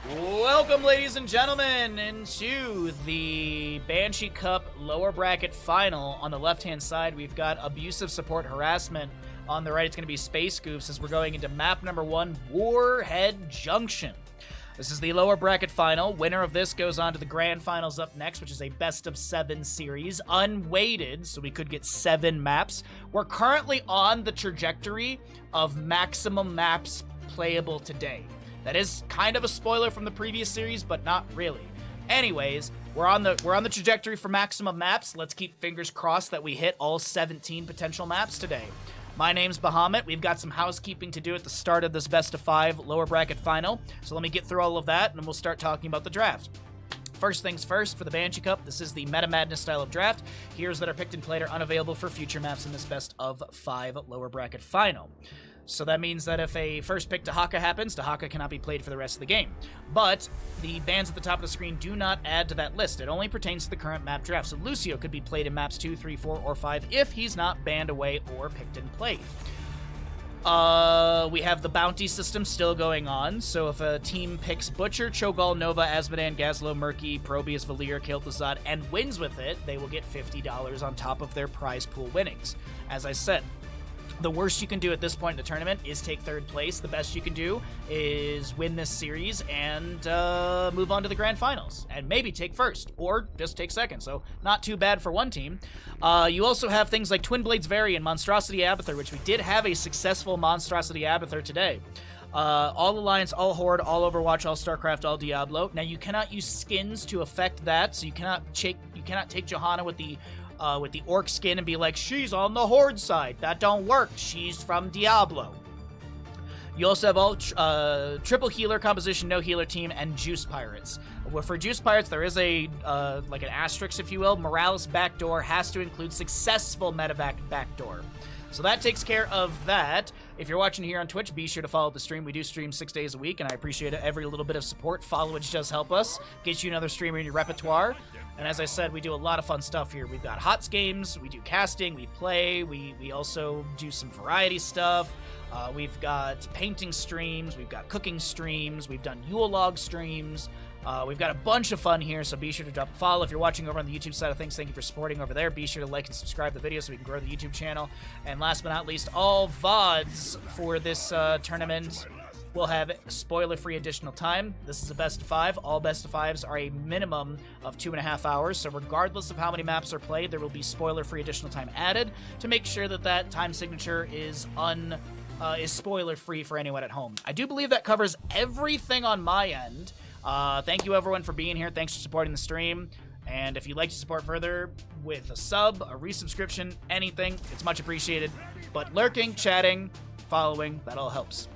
Welcome, ladies and gentlemen, into the Banshee Cup lower bracket final. On the left-hand side, we've got abusive support harassment. On the right, it's going to be Space Goofs as we're going into map number 1, Warhead Junction. This is the lower bracket final. Winner of this goes on to the grand finals up next, which is a best-of-7 series, unweighted, so we could get 7 maps. We're currently on the trajectory of maximum maps playable today. That is kind of a spoiler from the previous series, but not really. Anyways, we're on the trajectory for maximum maps. Let's keep fingers crossed that we hit all 17 potential maps today. My name's Bahamut. We've got some housekeeping to do at the start of this best-of-5 lower bracket final. So let me get through all of that, and then we'll start talking about the draft. First things first, for the Banshee Cup, this is the Meta Madness style of draft. Heroes that are picked and played are unavailable for future maps in this best-of-5 lower bracket final. So that means that if a first pick Tahaka happens, Tahaka cannot be played for the rest of the game. But the bans at the top of the screen do not add to that list. It only pertains to the current map draft. So Lucio could be played in maps 2, 3, 4, or 5 if he's not banned away or picked and played. We have the bounty system still going on. So if a team picks Butcher, Cho'Gall, Nova, Azmodan, Gazlo, Murky, Probius, Valir, Kil'Thuzad, and wins with it, they will get $50 on top of their prize pool winnings. As I said, the worst you can do at this point in the tournament is take third place. The best you can do is win this series and move on to the grand finals. And maybe take first, or just take second. So not too bad for one team. You also have things like Twin Blades Vary and Monstrosity Abathur, which we did have a successful Monstrosity Abathur today. All Alliance, all Horde, all Overwatch, all StarCraft, all Diablo. Now you cannot use skins to affect that, so you cannot take Johanna with the orc skin and be like, she's on the Horde side. That don't work. She's from Diablo. You also have all triple healer composition, no healer team, and Juice Pirates. For Juice Pirates, there is a like an asterisk, if you will. Morales backdoor has to include successful medevac backdoor. So that takes care of that. If you're watching here on Twitch, be sure to follow the stream. We do stream 6 days a week, and I appreciate every little bit of support. Followage does help us. Get you another streamer in your repertoire. And as I said, we do a lot of fun stuff here. We've got HOTS games, we do casting, we play, we also do some variety stuff. We've got painting streams, we've got cooking streams, we've done Yule log streams. We've got a bunch of fun here, so be sure to drop a follow. If you're watching over on the YouTube side of things, thank you for supporting over there. Be sure to like and subscribe the video so we can grow the YouTube channel. And last but not least, all VODs for this tournament will have spoiler-free additional time. This is a best-of-5. All best-of-5s are a minimum of 2.5 hours, so regardless of how many maps are played, there will be spoiler-free additional time added to make sure that that time signature is spoiler-free for anyone at home. I do believe that covers everything on my end. Thank you, everyone, for being here. Thanks for supporting the stream. And if you'd like to support further with a sub, a resubscription, anything, it's much appreciated. But lurking, chatting, following, that all helps.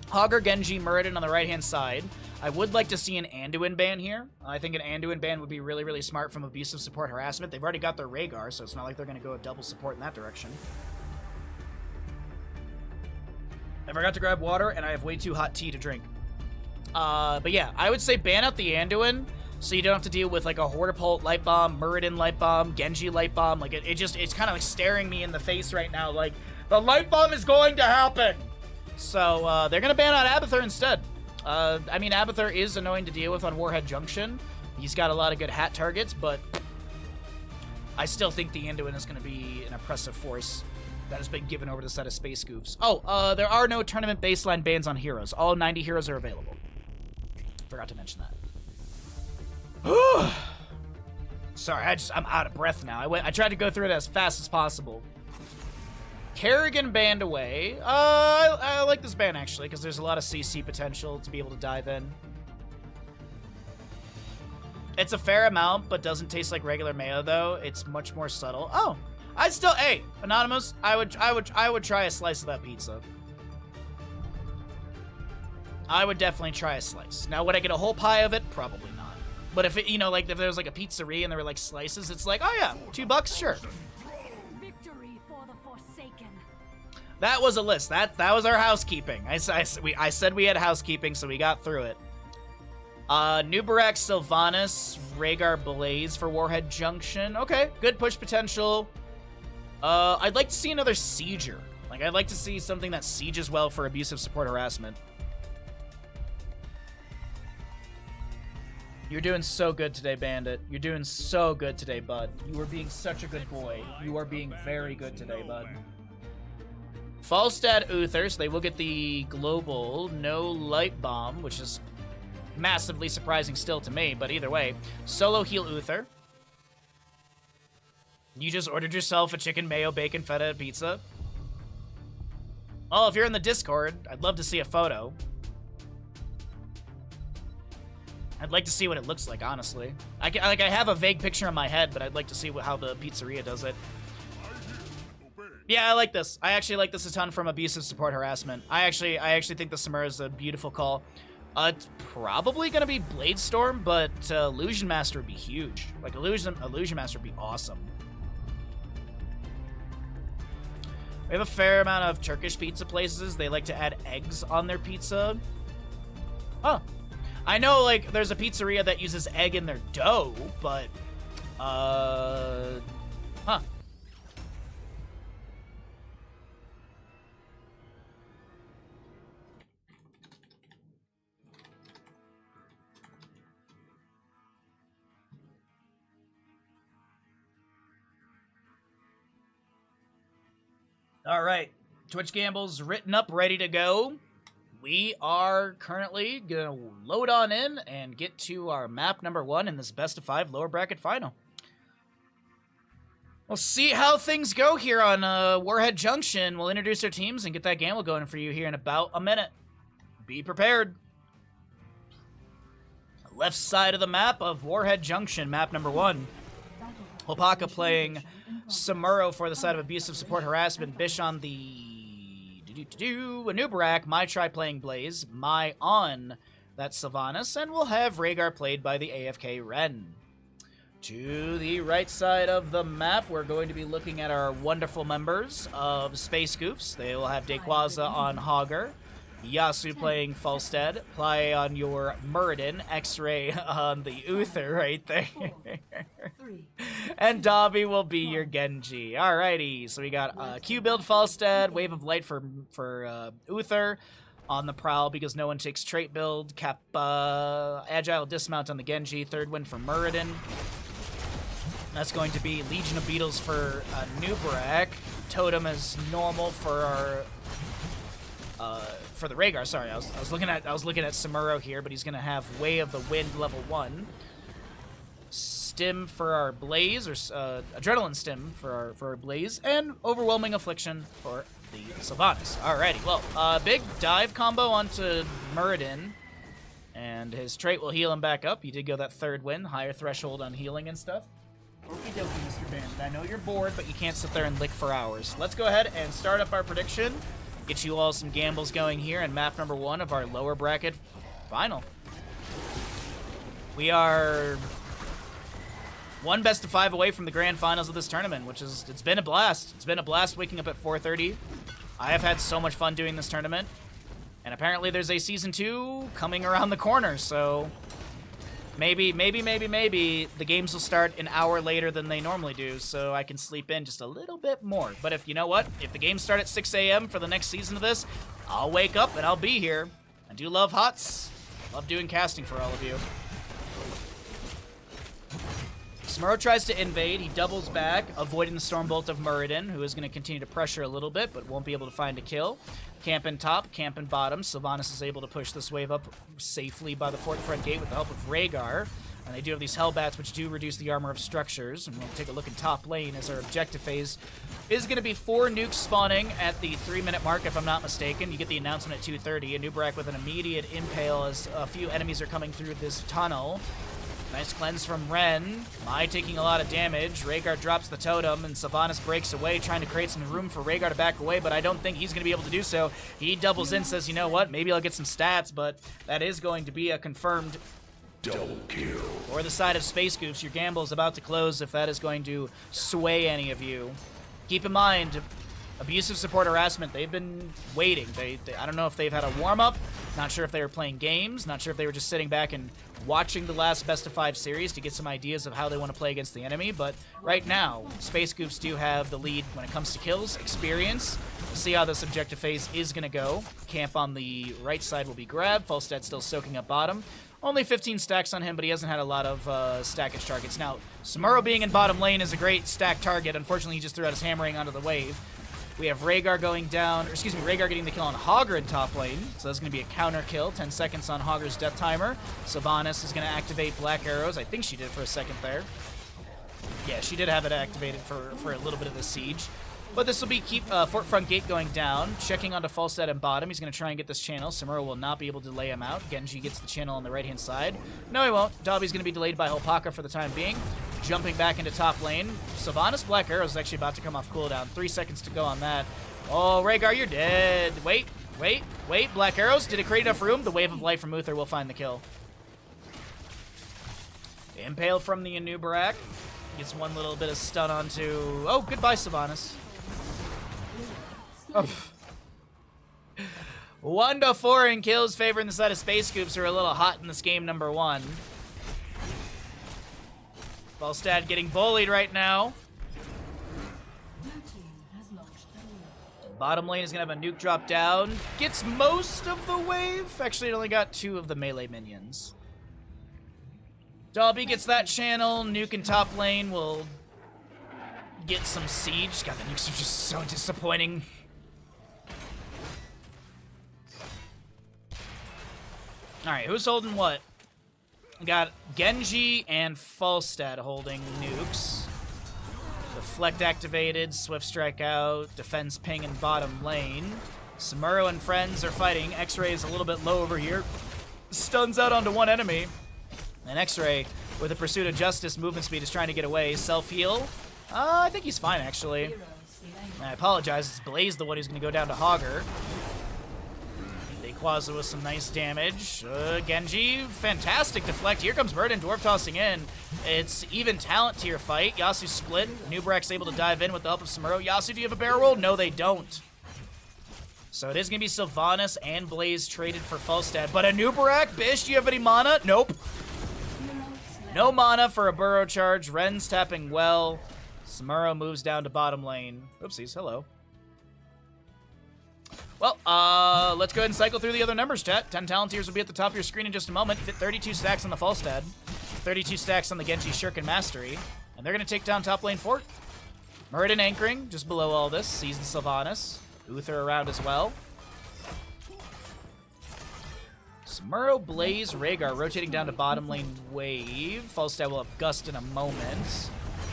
Hogger, Genji, Muradin on the right-hand side. I would like to see an Anduin ban here. I think an Anduin ban would be really, really smart from abusive support harassment. They've already got their Rhaegar, so it's not like they're going to go double support in that direction. I forgot to grab water, and I have way too hot tea to drink. But yeah, I would say ban out the Anduin, so you don't have to deal with like a Hortipult Light Bomb, Muradin Light Bomb, Genji Light Bomb. Like it's kind of like staring me in the face right now. Like, the Light Bomb is going to happen! So, they're gonna ban out Abathur instead. I mean, Abathur is annoying to deal with on Warhead Junction. He's got a lot of good hat targets, but I still think the Anduin is gonna be an oppressive force that has been given over to a set of Space Goofs. Oh, there are no tournament baseline bans on heroes. All 90 heroes are available. Forgot to mention that. Sorry, I'm out of breath now. I tried to go through it as fast as possible. Kerrigan banned away. I like this ban, actually, because there's a lot of CC potential to be able to dive in. It's a fair amount, but doesn't taste like regular mayo, though. It's much more subtle. Oh, hey, Anonymous, I would try a slice of that pizza. I would definitely try a slice. Now, would I get a whole pie of it? Probably not. But if it, like, if there was like a pizzeria and there were like slices, it's like, oh yeah, $2, sure. That was a list. That was our housekeeping. I said we had housekeeping, so we got through it. Nubarak, Sylvanas, Rhaegar Blaze for Warhead Junction. Okay, good push potential. I'd like to see another Sieger. Like, I'd like to see something that sieges well for abusive support harassment. You're doing so good today, Bandit. You're doing so good today, bud. You are being such a good boy. You are being very good today, bud. Falstad Uther, so they will get the global no light bomb, which is massively surprising still to me, but either way. Solo heal Uther. You just ordered yourself a chicken mayo bacon feta pizza. Oh, if you're in the Discord, I'd love to see a photo. I'd like to see what it looks like, honestly. I have a vague picture in my head, but I'd like to see how the pizzeria does it. Yeah, I like this. I actually like this a ton from abusive support harassment. I actually think the Samura is a beautiful call. It's probably gonna be Blade Storm, but Illusion Master would be huge. Like Illusion Master would be awesome. We have a fair amount of Turkish pizza places. They like to add eggs on their pizza. Huh. I know, like, there's a pizzeria that uses egg in their dough, but, huh. All right, Twitch Gambles written up, ready to go. We are currently gonna load on in and get to our map number 1 in this best of 5 lower bracket final. We'll see how things go here on Warhead Junction. We'll introduce our teams and get that gamble going for you here in about a minute. Be prepared. Left side of the map of Warhead Junction, map number 1. Hopaka playing Samuro for the side of abusive support harassment. Bish on the Anubarak. My try playing Blaze. My on that's Sylvanas. And we'll have Rhaegar played by the AFK Ren. To the right side of the map, we're going to be looking at our wonderful members of Space Goofs. They will have Dekwaza on Hogger. Yasu playing Falstad. Play on your Muradin. X-Ray on the Uther right there. And Dobby will be your Genji. Alrighty, so we got Q build Falstad, Wave of Light for Uther on the Prowl because no one takes trait build. Agile Dismount on the Genji. Third win for Muradin. That's going to be Legion of Beetles for Nubarak. Totem is normal for our for the Rhaegar. Sorry, I was looking at Samuro here, but he's gonna have Way of the Wind level 1. Stim for our Blaze, or Adrenaline Stim for our Blaze, and Overwhelming Affliction for the Sylvanas. Alrighty, well, big dive combo onto Muradin, and his trait will heal him back up. He did go that third win, higher threshold on healing and stuff. Okie dokie, Mr. Bandit. I know you're bored, but you can't sit there and lick for hours. Let's go ahead and start up our prediction. Get you all some gambles going here in map number 1 of our lower bracket final. We are one best of 5 away from the grand finals of this tournament, which is, it's been a blast. It's been a blast waking up at 4:30. I have had so much fun doing this tournament. And apparently there's a season 2 coming around the corner, so maybe the games will start an hour later than they normally do, so I can sleep in just a little bit more. But if, you know what? If the games start at 6 a.m. for the next season of this, I'll wake up and I'll be here. I do love HOTS. Love doing casting for all of you. Samuro tries to invade. He doubles back, avoiding the Stormbolt of Muradin, who is going to continue to pressure a little bit, but won't be able to find a kill. Camp in top, camp in bottom. Sylvanas is able to push this wave up safely by the fort front gate with the help of Rhaegar. And they do have these Hellbats, which do reduce the armor of structures. And we'll take a look in top lane as our objective phase is going to be 4 nukes spawning at the 3-minute mark, if I'm not mistaken. You get the announcement at 2:30. Anubarak with an immediate impale as a few enemies are coming through this tunnel. Nice cleanse from Ren. Mai taking a lot of damage. Rhaegar drops the totem, and Sylvanas breaks away, trying to create some room for Rhaegar to back away, but I don't think he's going to be able to do so. He doubles in, says, you know what, maybe I'll get some stats, but that is going to be a confirmed double kill. Or the side of Space Goofs, your gamble is about to close if that is going to sway any of you. Keep in mind, abusive support harassment, they've been waiting. I don't know if they've had a warm-up, not sure if they were playing games, not sure if they were just sitting back and watching the last best of 5 series to get some ideas of how they want to play against the enemy, but right now, Space Goofs do have the lead when it comes to kills, experience. We'll see how this objective phase is going to go. Camp on the right side will be grabbed. Falstad still soaking up bottom. Only 15 stacks on him, but he hasn't had a lot of stackage targets. Now, Samuro being in bottom lane is a great stack target. Unfortunately, he just threw out his hammering onto the wave. We have Rhaegar going down, or excuse me, Rhaegar getting the kill on Hogger in top lane. So that's going to be a counter kill. 10 seconds on Hogger's death timer. Sylvanas is going to activate Black Arrows. I think she did for a second there. Yeah, she did have it activated for a little bit of the siege. But this will be Fort Front Gate going down. Checking onto Falstad and bottom. He's going to try and get this channel. Samuro will not be able to lay him out. Genji gets the channel on the right-hand side. No, he won't. Dobby's going to be delayed by Hopaka for the time being. Jumping back into top lane. Sylvanas Black Arrow is actually about to come off cooldown. 3 seconds to go on that. Oh, Rhaegar, you're dead. Wait. Black Arrows. Did it create enough room? The Wave of Life from Uther will find the kill. Impale from the Anubarak. Gets one little bit of stun onto... Oh, goodbye, Sylvanas. Oh. 1-4 in kills, favoring the side of Space Scoops, who are a little hot in this game number 1. Falstad getting bullied right now. Bottom lane is going to have a nuke drop down. Gets most of the wave. Actually, it only got 2 of the melee minions. Dobby gets that channel. Nuke in top lane will get some siege. God, the nukes are just so disappointing. Alright, who's holding what? We got Genji and Falstad holding nukes. Deflect activated, Swift Strike out, Defense ping in bottom lane. Samuro and friends are fighting. X-Ray is a little bit low over here. Stuns out onto one enemy. And X-Ray, with a Pursuit of Justice movement speed, is trying to get away. Self-heal. I think he's fine, actually. I apologize. It's Blaze the one who's going to go down to Hogger. Quasar with some nice damage. Genji, fantastic deflect. Here comes Murden, Dwarf tossing in. It's even talent tier fight. Yasuo split. Nubarak's able to dive in with the help of Samuro. Yasuo, do you have a barrel roll? No, they don't. So it is going to be Sylvanas and Blaze traded for Falstad. But a Nubarak, Bish, do you have any mana? Nope. No mana for a burrow charge. Ren's tapping well. Samuro moves down to bottom lane. Oopsies, hello. Well, let's go ahead and cycle through the other numbers, chat. 10 talent tiers will be at the top of your screen in just a moment. 32 stacks on the Falstad. 32 stacks on the Genji Shuriken Mastery. And they're going to take down top lane Fort. Muradin anchoring just below all this. Sees the Sylvanas. Uther around as well. Samuro, Blaze, Rhaegar rotating down to bottom lane Wave. Falstad will have Gust in a moment.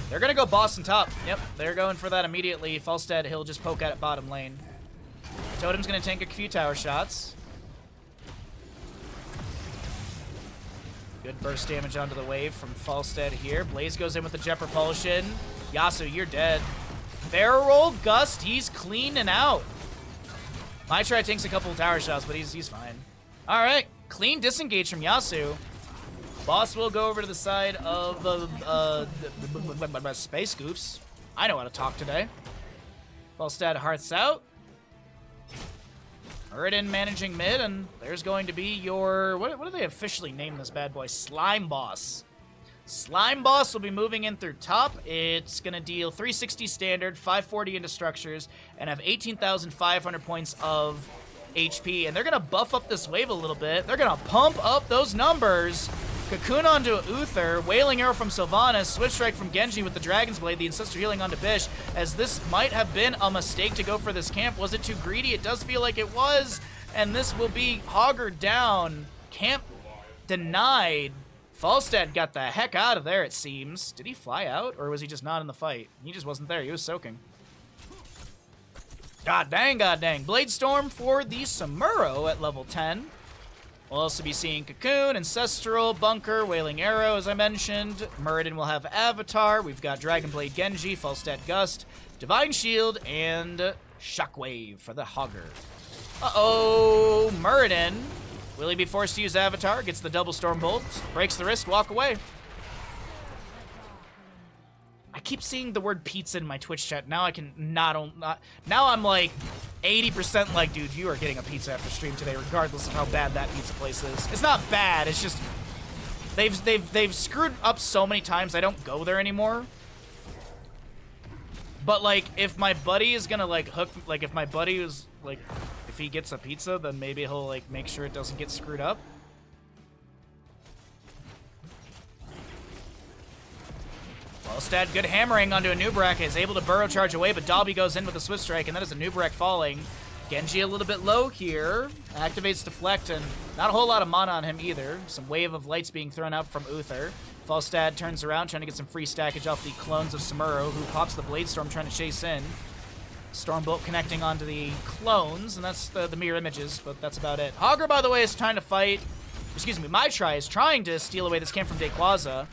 They're going to go boss and top. Yep, they're going for that immediately. Falstad, he'll just poke at it bottom lane. Totem's going to tank a few tower shots. Good burst damage onto the wave from Falstad here. Blaze goes in with the jet propulsion. Yasuo, you're dead. Barrel roll, Gust, he's clean and out. Maitri tanks a couple of tower shots, but he's fine. All right, clean disengage from Yasuo. Boss will go over to the side of the Space Goofs. I know how to talk today. Falstad hearths out. Muradin managing mid, and there's going to be your... What do they officially name this bad boy? Slime Boss. Slime Boss will be moving in through top. It's going to deal 360 standard, 540 into structures, and have 18,500 points of HP. And they're going to buff up this wave a little bit. They're going to pump up those numbers. Cocoon onto Uther, Wailing Arrow from Sylvanas, Swift Strike from Genji with the Dragon's Blade, the Ancestor Healing onto Bish, as this might have been a mistake to go for this camp. Was it too greedy? It does feel like it was, and this will be Hogger down. Camp denied. Falstad got the heck out of there, it seems. Did he fly out, or was he just not in the fight? He just wasn't there. He was soaking. God dang, god dang. Blade Storm for the Samuro at level 10. We'll also be seeing Cocoon, Ancestral, Bunker, Wailing Arrow, as I mentioned. Muradin will have Avatar. We've got Dragonblade Genji, Falstad Gust, Divine Shield, and Shockwave for the Hogger. Uh-oh, Muradin. Will he be forced to use Avatar? Gets the double Storm Bolt, breaks the wrist, walk away. I keep seeing the word pizza in my Twitch chat. Now I can now I'm like 80% like, dude, you are getting a pizza after stream today, regardless of how bad that pizza place is. It's not bad. It's just they've screwed up so many times I don't go there anymore. But like, if my buddy is gonna like hook, like if my buddy is like, if he gets a pizza, then maybe he'll like make sure it doesn't get screwed up. Falstad, good hammering onto a Nubrak, is able to burrow charge away, but Dalby goes in with a Swift Strike, and that is a Nubrak falling. Genji a little bit low here, activates Deflect, and not a whole lot of mana on him either. Some wave of lights being thrown out from Uther. Falstad turns around, trying to get some free stackage off the clones of Samuro, who pops the Blade Storm, trying to chase in. Stormbolt connecting onto the clones, and that's the mirror images, but that's about it. Hogger, by the way, is trying to fight. Excuse me, Maitri is trying to steal away this camp from Dayquaza,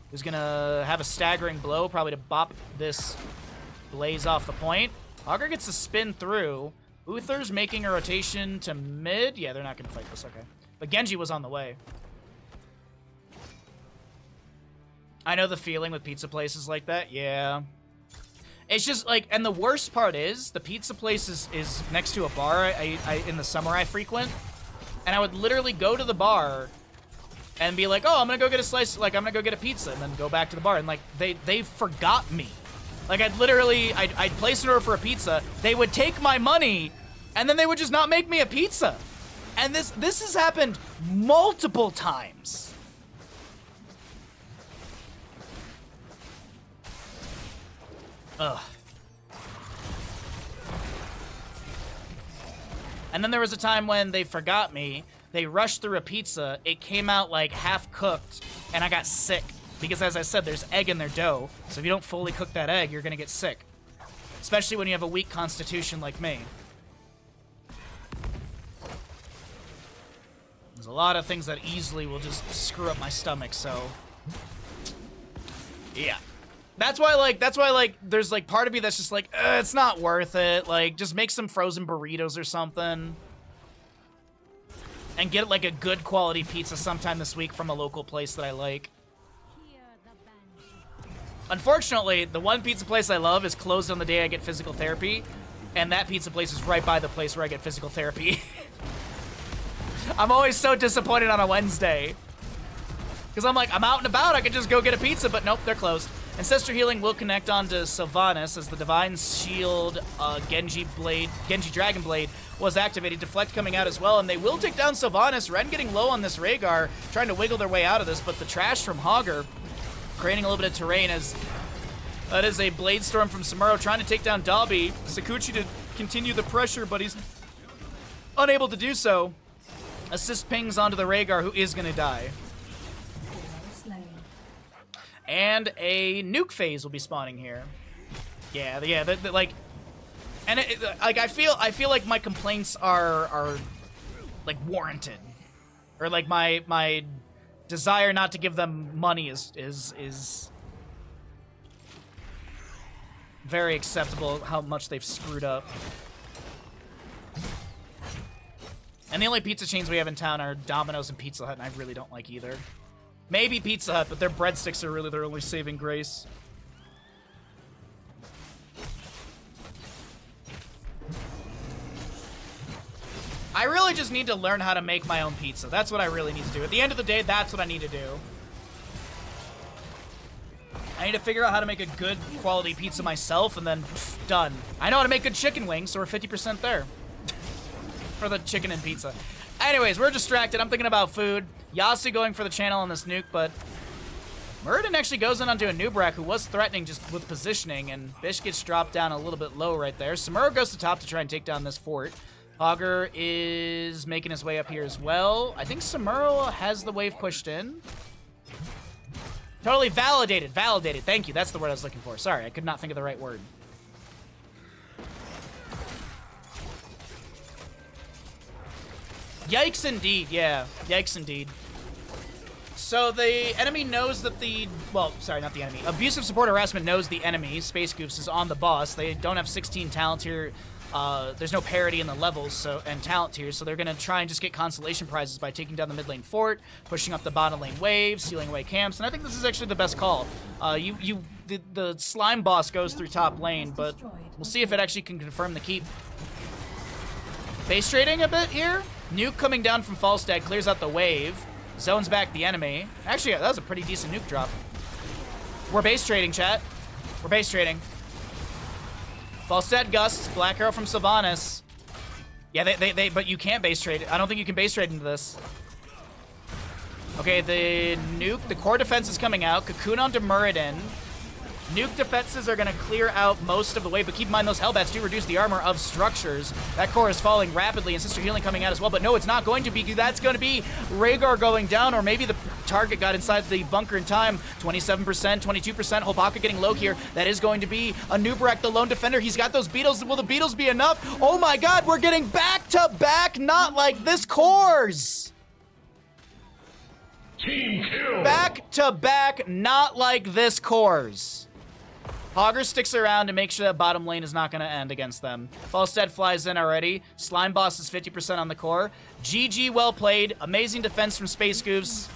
who's gonna have a staggering blow, probably to bop this Blaze off the point. Hogger gets to spin through. Uther's making a rotation to mid. Yeah, they're not gonna fight this, okay. But Genji was on the way. I know the feeling with pizza places like that, yeah. It's just like, and the worst part is, the pizza place is next to a bar I in the summer I frequent, and I would literally go to the bar and be like, oh, I'm gonna go get a slice, like, I'm gonna go get a pizza, and then go back to the bar, and like, they forgot me. Like, I'd place an order for a pizza, they would take my money, and then they would just not make me a pizza. And this has happened multiple times. Ugh. And then there was a time when they forgot me, they rushed through a pizza, it came out like half cooked, and I got sick. Because as I said, there's egg in their dough, so if you don't fully cook that egg, you're gonna get sick. Especially when you have a weak constitution like me. There's a lot of things that easily will just screw up my stomach, so... yeah. That's why, there's, like, part of me that's just like, it's not worth it. Like, just make some frozen burritos or something. And get, like, a good quality pizza sometime this week from a local place that I like. Unfortunately, the one pizza place I love is closed on the day I get physical therapy, and that pizza place is right by the place where I get physical therapy. I'm always so disappointed on a Wednesday. Because I'm like, I'm out and about, I could just go get a pizza, but nope, they're closed. Ancestor Healing will connect onto Sylvanas as the Divine Shield Genji Dragon Blade was activated. Deflect coming out as well, and they will take down Sylvanas. Ren getting low on this Rhaegar, trying to wiggle their way out of this, but the trash from Hogger creating a little bit of terrain as that is a Blade Storm from Samuro trying to take down Dalby. Sakuchi to continue the pressure, but he's unable to do so. Assist pings onto the Rhaegar, who is going to die. And a nuke phase will be spawning here. Yeah, like, and like I feel like my complaints are like warranted, or like my desire not to give them money is very acceptable. How much they've screwed up. And the only pizza chains we have in town are Domino's and Pizza Hut, and I really don't like either. Maybe Pizza Hut, but their breadsticks are really their only saving grace. I really just need to learn how to make my own pizza. That's what I really need to do. At the end of the day, that's what I need to do. I need to figure out how to make a good quality pizza myself, and then done. I know how to make good chicken wings, so we're 50% there. For the chicken and pizza. Anyways, we're distracted. I'm thinking about food. Yasu going for the channel on this nuke, but Muradin actually goes in onto a Nubrak, who was threatening just with positioning, and Bish gets dropped down a little bit low right there. Samuro goes to top to try and take down this fort. Hogger is making his way up here as well. I think Samuro has the wave pushed in. Totally validated. Validated. Thank you. That's the word I was looking for. Sorry, I could not think of the right word. Yikes indeed, yeah. Yikes indeed. So the enemy knows that well, sorry, not the enemy. Abusive support harassment knows the enemy, Space Goofs, is on the boss. They don't have 16 talent here. There's no parity in the levels and talent tiers, so they're going to try and just get consolation prizes by taking down the mid lane fort, pushing up the bottom lane wave, stealing away camps, and I think this is actually the best call. The slime boss goes through top lane, but we'll see if it actually can confirm the keep. Base trading a bit here. Nuke coming down from Falstad clears out the wave. Zones back the enemy. Actually, that was a pretty decent nuke drop. We're base trading, chat. We're base trading. Falstad gusts. Black arrow from Sylvanas. Yeah, but you can't base trade. I don't think you can base trade into this. Okay, the nuke, the core defense is coming out. Cocoon onto Muradin. Nuke defenses are going to clear out most of the way, but keep in mind those Hellbats do reduce the armor of structures. That core is falling rapidly, and Sister Healing coming out as well, but no, it's not going to be. That's going to be Rhaegar going down, or maybe the target got inside the bunker in time. 27%, 22%, Hobaka getting low here. That is going to be a Nubarak, the lone defender. He's got those beetles. Will the beetles be enough? Oh my god, we're getting back-to-back, not like this cores! Team kill! Back-to-back, not like this cores. Hogger sticks around to make sure that bottom lane is not going to end against them. Falstead flies in already. Slime Boss is 50% on the core. GG, well played. Amazing defense from Space Goose.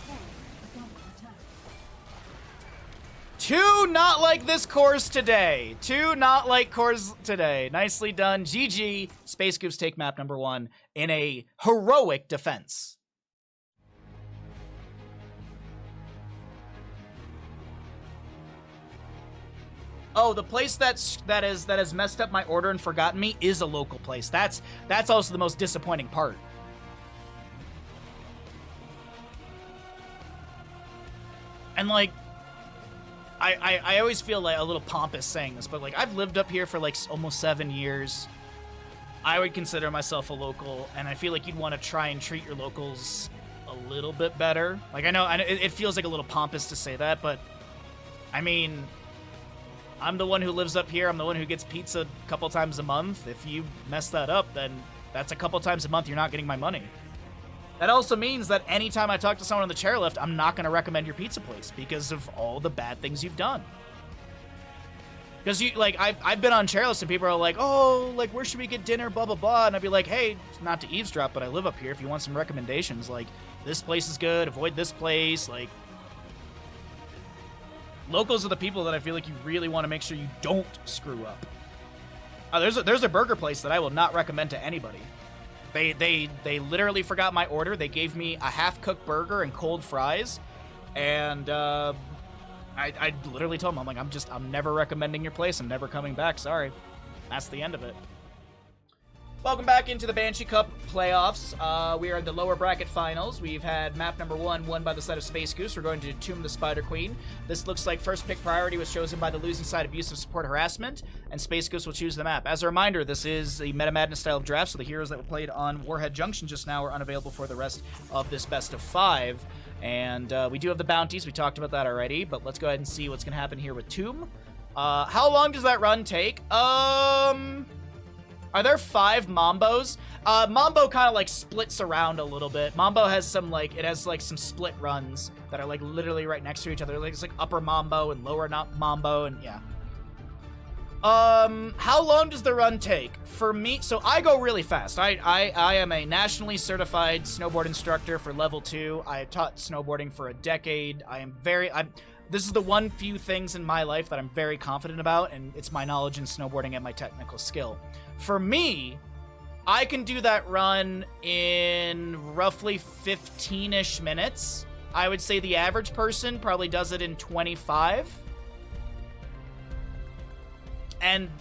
2 not like this cores today. 2 not like cores today. Nicely done. GG. Space Goose take map number 1 in a heroic defense. Oh, the place that has messed up my order and forgotten me is a local place. That's also the most disappointing part. And like, I always feel like a little pompous saying this, but like I've lived up here for like almost 7 years. I would consider myself a local, and I feel like you'd want to try and treat your locals a little bit better. Like I know it feels like a little pompous to say that, but I mean, I'm the one who lives up here. I'm the one who gets pizza a couple times a month. If you mess that up, then that's a couple times a month you're not getting my money. That also means that anytime I talk to someone on the chairlift, I'm not going to recommend your pizza place because of all the bad things you've done. Because I've been on chairlifts and people are like, oh, like where should we get dinner, blah blah blah, and I'd be like, hey, not to eavesdrop, but I live up here. If you want some recommendations, like this place is good, avoid this place, like. Locals are the people that I feel like you really want to make sure you don't screw up. There's a burger place that I will not recommend to anybody. They literally forgot my order. They gave me a half-cooked burger and cold fries, and I literally told them, I'm like, I'm never recommending your place. I'm never coming back. Sorry. That's the end of it. Welcome back into the Banshee Cup playoffs. We are in the lower bracket finals. We've had map number 1 won by the side of Space Goose. We're going to Tomb the Spider Queen. This looks like first pick priority was chosen by the losing side, abusive support harassment, and Space Goose will choose the map. As a reminder, this is the Meta Madness style of draft, so the heroes that were played on Warhead Junction just now are unavailable for the rest of this best of 5. And we do have the bounties. We talked about that already, but let's go ahead and see what's going to happen here with Tomb. How long does that run take? Are there 5 Mambos? Mambo kind of like splits around a little bit. Mambo has some some split runs that are like literally right next to each other. Like it's like upper Mambo and lower Mambo, and yeah. How long does the run take? For me, so I go really fast. I am a nationally certified snowboard instructor for level 2. I have taught snowboarding for a decade. This is the one few things in my life that I'm very confident about, and it's my knowledge in snowboarding and my technical skill. For me, I can do that run in roughly 15-ish minutes. I would say the average person probably does it in 25. And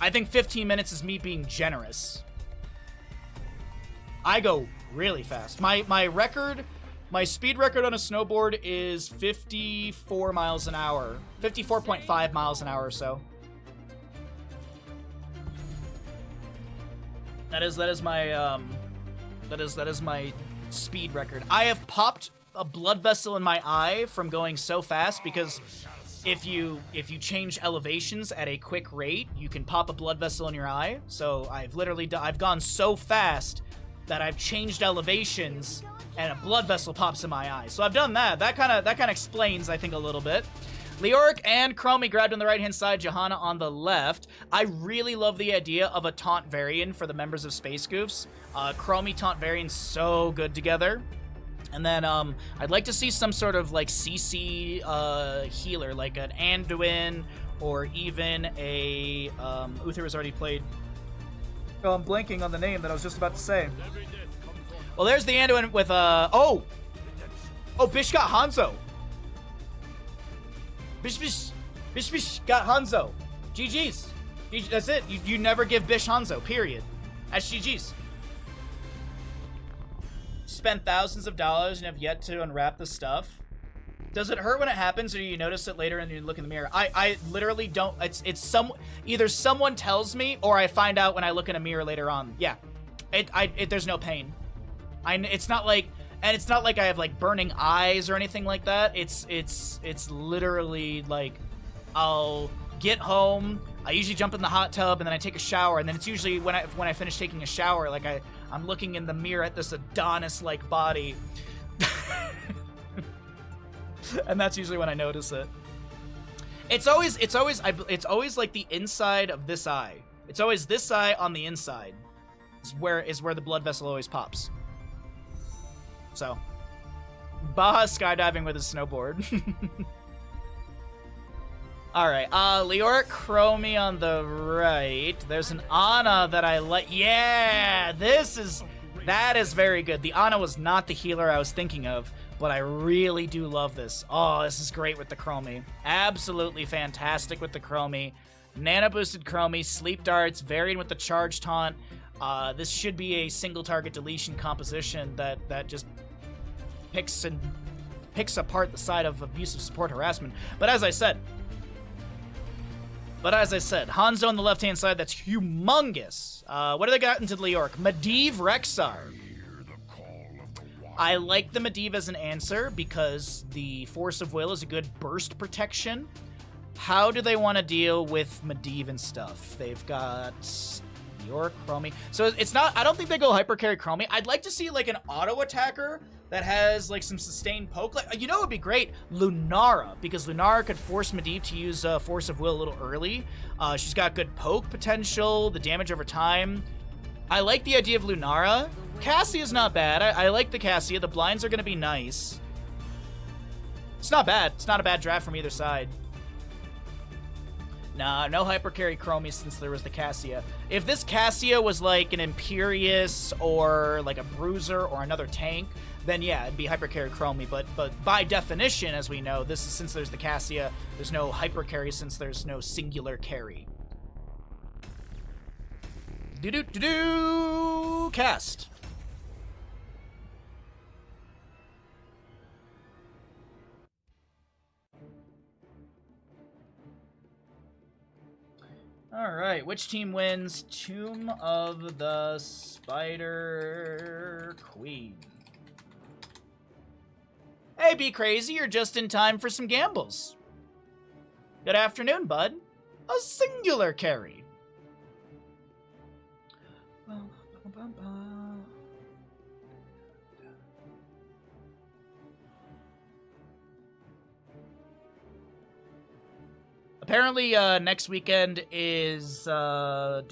I think 15 minutes is me being generous. I go really fast. My record, my speed record on a snowboard is 54 miles an hour. 54.5 miles an hour or so. That is my speed record. I have popped a blood vessel in my eye from going so fast because if you change elevations at a quick rate, you can pop a blood vessel in your eye. So I've gone so fast that I've changed elevations and a blood vessel pops in my eye. So I've done that. That kind of explains, I think, a little bit. Leoric and Chromie grabbed on the right-hand side, Johanna on the left. I really love the idea of a taunt variant for the members of Space Goofs. Chromie taunt variant's so good together. And then I'd like to see some sort of like CC healer, like an Anduin or even a Uther has already played. Oh, I'm blanking on the name that I was just about to say. Well, there's the Anduin with Bish got Hanzo. Bish got Hanzo. GG's. That's it. You never give Bish Hanzo, period. That's GG's. Spent thousands of dollars and have yet to unwrap the stuff. Does it hurt when it happens, or do you notice it later and you look in the mirror? I literally don't. It's either someone tells me, or I find out when I look in a mirror later on. Yeah, there's no pain. It's not like, and it's not like I have like burning eyes or anything like that. It's literally like, I'll get home. I usually jump in the hot tub and then I take a shower, and then it's usually when I finish taking a shower, like I'm looking in the mirror at this Adonis-like body. And that's usually when I notice it. It's always like the inside of this eye. It's always this eye on the inside. Is where the blood vessel always pops. So, Baha skydiving with his snowboard. All right, Leoric Chromie on the right. There's an Ana that I like. Yeah, that is very good. The Ana was not the healer I was thinking of, but I really do love this. Oh, this is great with the Chromie. Absolutely fantastic with the Chromie. Nano boosted Chromie, sleep darts, varied with the charge taunt. This should be a single target deletion composition that just picks apart the side of abusive support harassment. But as I said, Hanzo on the left-hand side, that's humongous. What do they got into Leoric? Medivh Rexxar. I like the Medivh as an answer because the Force of Will is a good burst protection. How do they want to deal with Medivh and stuff? They've got Leoric Chromie. So it's not, I don't think they go hyper carry Chromie. I'd like to see like an auto attacker that has like some sustained poke. Like, you know, it would be great, Lunara, because Lunara could force Medivh to use Force of Will a little early. She's got good poke potential, the damage over time. I like the idea of Lunara. Cassia's not bad. I like the Cassia. The blinds are going to be nice. It's not bad. It's not a bad draft from either side. Nah, no hyper carry Chromie since there was the Cassia. If this Cassia was like an Imperious or like a Bruiser or another tank, then yeah, it'd be hyper carry Chromie. But by definition, as we know, this is since there's the Cassia, there's no hyper carry since there's no singular carry. Cast. All right, which team wins? Tomb of the Spider Queen. Hey, Be Crazy, you're just in time for some gambles. Good afternoon, bud. A singular carry. Apparently, next weekend is March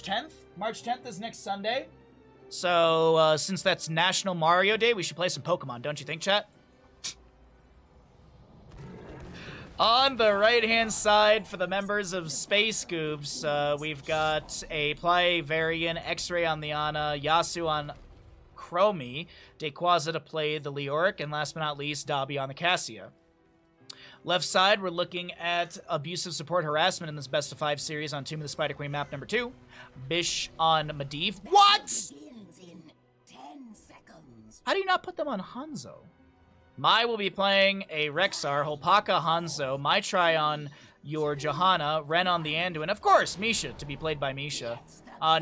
10th. March 10th is next Sunday. So, since that's National Mario Day, we should play some Pokemon, don't you think, chat? On the right-hand side, for the members of Space Scoops, we've got a Play Varian, X-Ray on the Ana, Yasu on Chromie, Dayquaza to play the Leoric, and last but not least, Dobby on the Cassia. Left side, we're looking at abusive support harassment in this best of 5 series on Tomb of the Spider Queen map number 2. Bish on Medivh. What? How do you not put them on Hanzo? Mai will be playing a Rexxar, Holpaka Hanzo, Mai try on your Johanna, Ren on the Anduin, of course, Misha to be played by Misha.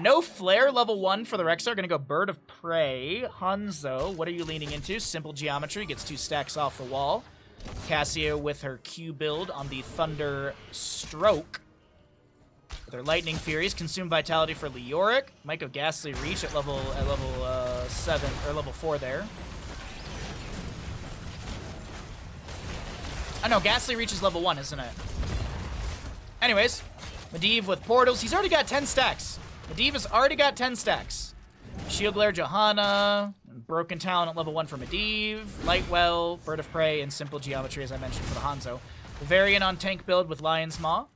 No Flare level 1 for the Rexxar, gonna go Bird of Prey. Hanzo, what are you leaning into? Simple Geometry, gets 2 stacks off the wall. Cassia with her Q build on the Thunder Stroke. With her Lightning Furies, Consume Vitality for Leoric. Might go Ghastly Reach at level 7 or level 4 there. I know Ghastly Reach is level 1, isn't it? Anyways, Medivh with portals. He's already got 10 stacks. Medivh has already got 10 stacks. Shield Glare Johanna. Broken Talon at level 1 for Medivh, Lightwell, Bird of Prey, and Simple Geometry, as I mentioned, for the Hanzo. The Variant on tank build with Lion's Maw.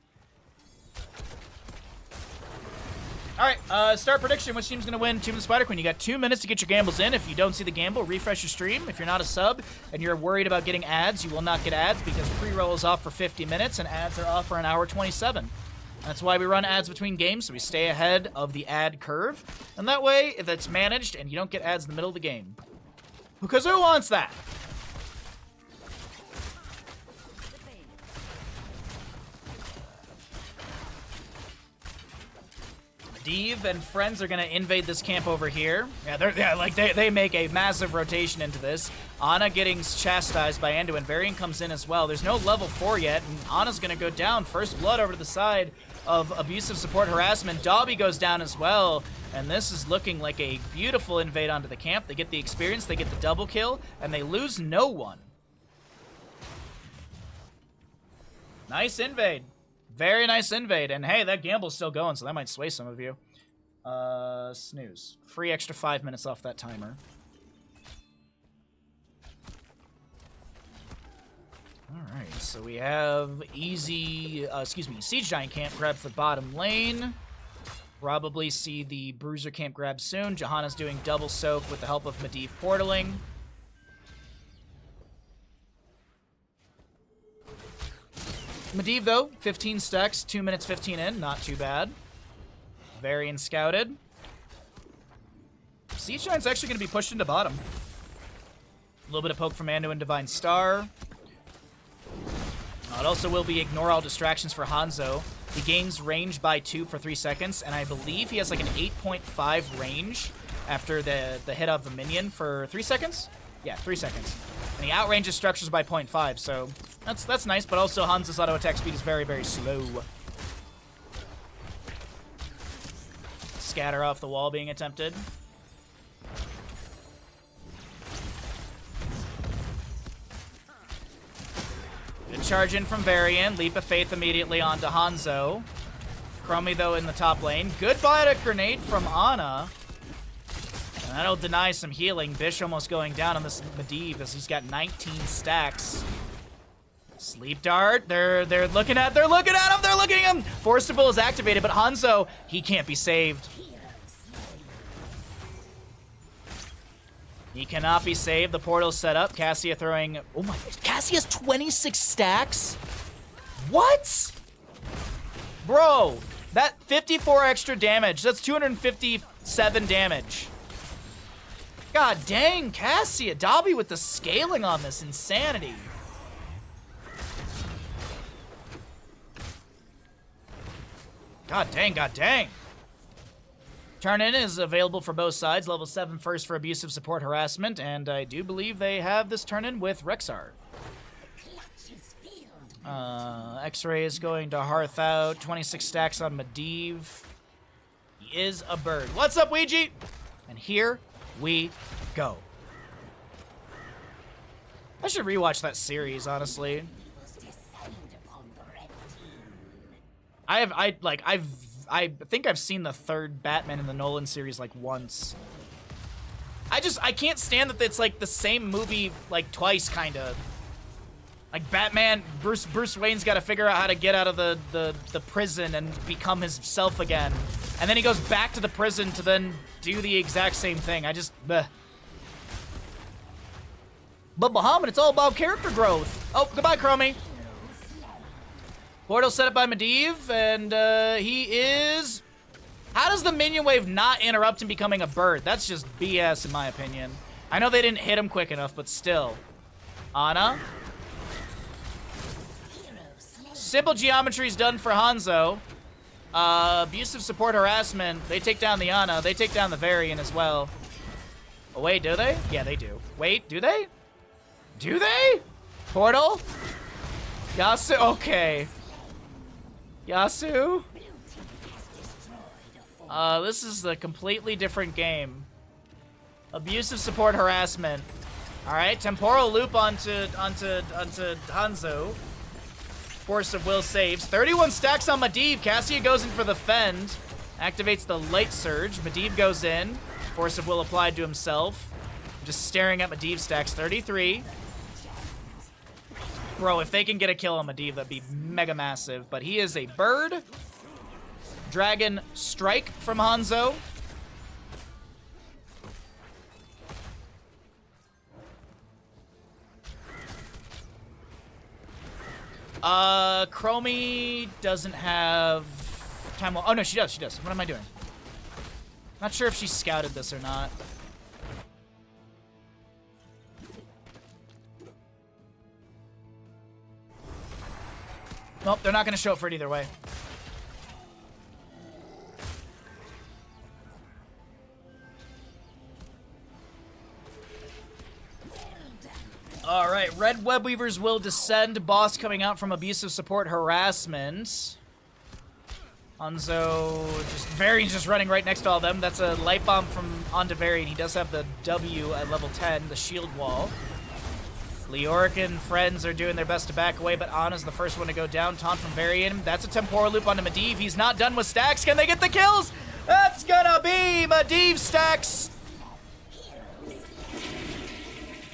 Alright, start prediction. Which team's going to win Tomb of the Spider Queen? You got 2 minutes to get your gambles in. If you don't see the gamble, refresh your stream. If you're not a sub and you're worried about getting ads, you will not get ads because pre-roll is off for 50 minutes and ads are off for an hour 27. That's why we run ads between games, so we stay ahead of the ad curve. And that way, if it's managed and you don't get ads in the middle of the game. Because who wants that? Medivh and friends are gonna invade this camp over here. They make a massive rotation into this. Ana getting chastised by Anduin. Varian comes in as well. There's no level 4 yet, and Ana's gonna go down. First blood over to the side of abusive support harassment. Dobby goes down as well, and this is looking like a beautiful invade onto the camp. They get the experience, they get the double kill, and they lose no one. Nice invade. Very nice invade. And hey, that gamble's still going, so that might sway some of you. Snooze. Free extra 5 minutes off that timer. Alright, so we have Siege Giant camp grab for bottom lane. Probably see the Bruiser camp grab soon. Johanna's doing double soak with the help of Medivh portaling. Medivh, though, 15 stacks, 2 minutes 15 in, not too bad. Varian scouted. Siege Giant's actually going to be pushed into bottom. A little bit of poke from Anduin Divine Star. It also will be ignore all distractions for Hanzo. He gains range by 2 for 3 seconds, and I believe he has like an 8.5 range after the hit of the minion for 3 seconds? Yeah, 3 seconds. And he outranges structures by 0.5, so that's nice, but also Hanzo's auto attack speed is very, very slow. Scatter off the wall being attempted. Good charge in from Varian. Leap of Faith immediately onto Hanzo. Chromie, though, in the top lane. Good biotic grenade from Ana. And that'll deny some healing. Bish almost going down on this Medivh as he's got 19 stacks. Sleep Dart. They're looking at him. Forcible is activated, but Hanzo, he can't be saved. He cannot be saved. The portal's set up. Cassia throwing... Oh my... Cassie has 26 stacks? What? Bro, that 54 extra damage. That's 257 damage. God dang, Cassia. Dobby with the scaling on this. Insanity. God dang, god dang. Turn-in is available for both sides. Level 7 first for abusive support harassment, and I do believe they have this turn-in with Rexar. X-Ray is going to Hearth out. 26 stacks on Medivh. He is a bird. What's up, Ouija? And here we go. I should rewatch that series, honestly. I think I've seen the third Batman in the Nolan series like once. I can't stand that it's like the same movie like twice, kind of. Like Batman, Bruce Wayne's got to figure out how to get out of the prison and become himself again. And then he goes back to the prison to then do the exact same thing. Bleh. But Bahamut, it's all about character growth. Oh, goodbye, Chromie. Portal set up by Medivh, and he is... How does the minion wave not interrupt him becoming a bird? That's just BS in my opinion. I know they didn't hit him quick enough, but still. Ana. Simple geometry's done for Hanzo. Abusive support harassment. They take down the Ana. They take down the Varian as well. Oh, wait, do they? Yeah, they do. Wait, do they? Do they? Portal? Yasu? Okay. Yasu? This is a completely different game. Abusive support harassment. Alright, temporal loop onto Hanzo. Force of Will saves. 31 stacks on Medivh. Cassia goes in for the fend. Activates the light surge. Medivh goes in. Force of Will applied to himself. Just staring at Medivh stacks. 33. Bro, if they can get a kill on Medivh, that'd be mega massive. But he is a bird. Dragon Strike from Hanzo. Chromie doesn't have time. Oh, no, she does. She does. What am I doing? Not sure if she scouted this or not. Nope, they're not going to show up for it either way. All right, Red Web Weavers will descend. Boss coming out from abusive support harassment. Hanzo, Varian's just running right next to all of them. That's a light bomb from onto Varian. He does have the W at level 10, the shield wall. Leoric and friends are doing their best to back away, but Ana's the first one to go down. Taunt from Varian. That's a temporal loop onto Medivh. He's not done with stacks. Can they get the kills? That's gonna be Medivh stacks.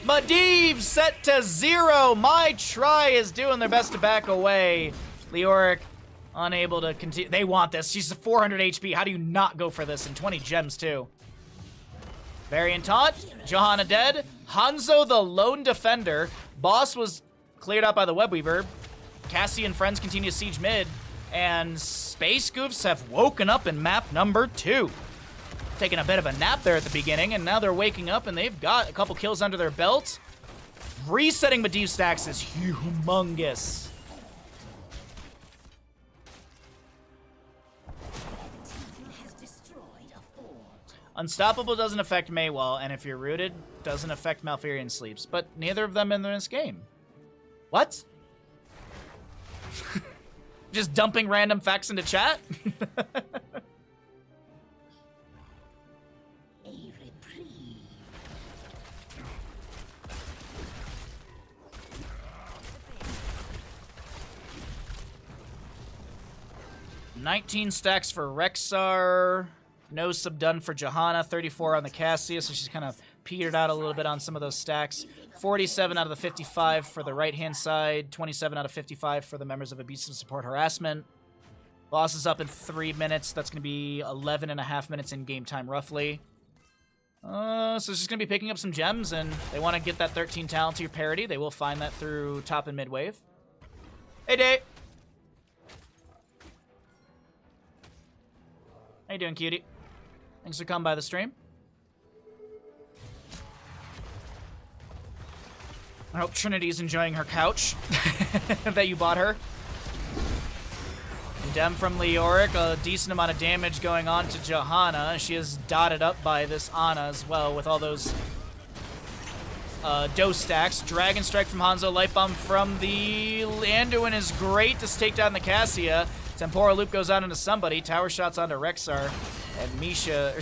Medivh set to 0. My try is doing their best to back away. Leoric unable to continue. They want this. She's 400 HP. How do you not go for this? And 20 gems, too. Varian taunt. Johanna dead. Hanzo, the lone defender. Boss was cleared out by the Web Weaver. Cassie and friends continue to siege mid. And Space Goofs have woken up in map number 2. Taking a bit of a nap there at the beginning, and now they're waking up, and they've got a couple kills under their belt. Resetting Medivh stacks is humongous. Unstoppable doesn't affect Maywall, and if you're rooted, doesn't affect Malfurion Sleeps. But neither of them in this game. What? Just dumping random facts into chat? $19 stacks for Rexxar. No subdone for Johanna. 34 on the Cassia, so she's kind of petered out a little bit on some of those stacks. 47 out of the 55 for the right-hand side. 27 out of 55 for the members of Abusive Support Harassment. Boss is up in 3 minutes. That's going to be 11 and a half minutes in game time, roughly. So she's going to be picking up some gems, and they want to get that 13 talent tier parity. They will find that through top and mid wave. Hey, Day. How you doing, cutie? Thanks for coming by the stream. I hope Trinity's enjoying her couch that you bought her. Dem from Leoric, a decent amount of damage going on to Johanna. She is dotted up by this Ana as well with all those dose stacks. Dragon Strike from Hanzo, Light Bomb from the Anduin is great to take down the Cassia. Temporal Loop goes out into somebody. Tower shots onto Rexxar and Misha,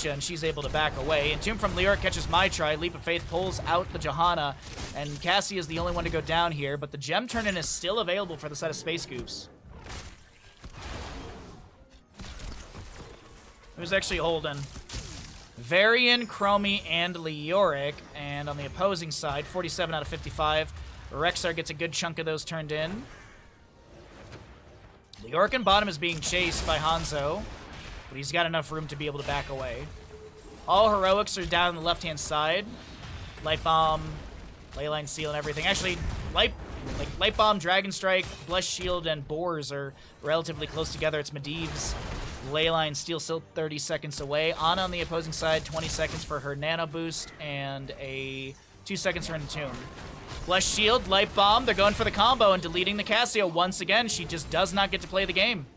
and she's able to back away. Entomb from Leoric catches my try. Leap of Faith pulls out the Johanna, and Cassie is the only one to go down here, but the gem turn-in is still available for the set of Space Goofs. Who's actually holding? Varian, Chromie, and Leoric, and on the opposing side, 47 out of 55. Rexxar gets a good chunk of those turned in. Leoric in bottom is being chased by Hanzo, but he's got enough room to be able to back away. All heroics are down on the left-hand side. Light Bomb, Leyline Seal, and everything. Actually, Light Bomb, Dragon Strike, Blessed Shield, and Boars are relatively close together. It's Medivh's Leyline Steel still 30 seconds away. Ana on the opposing side, 20 seconds for her Nano Boost, and 2 seconds for Entomb. Blessed Shield, Light Bomb, they're going for the combo and deleting the Cassia once again. She just does not get to play the game.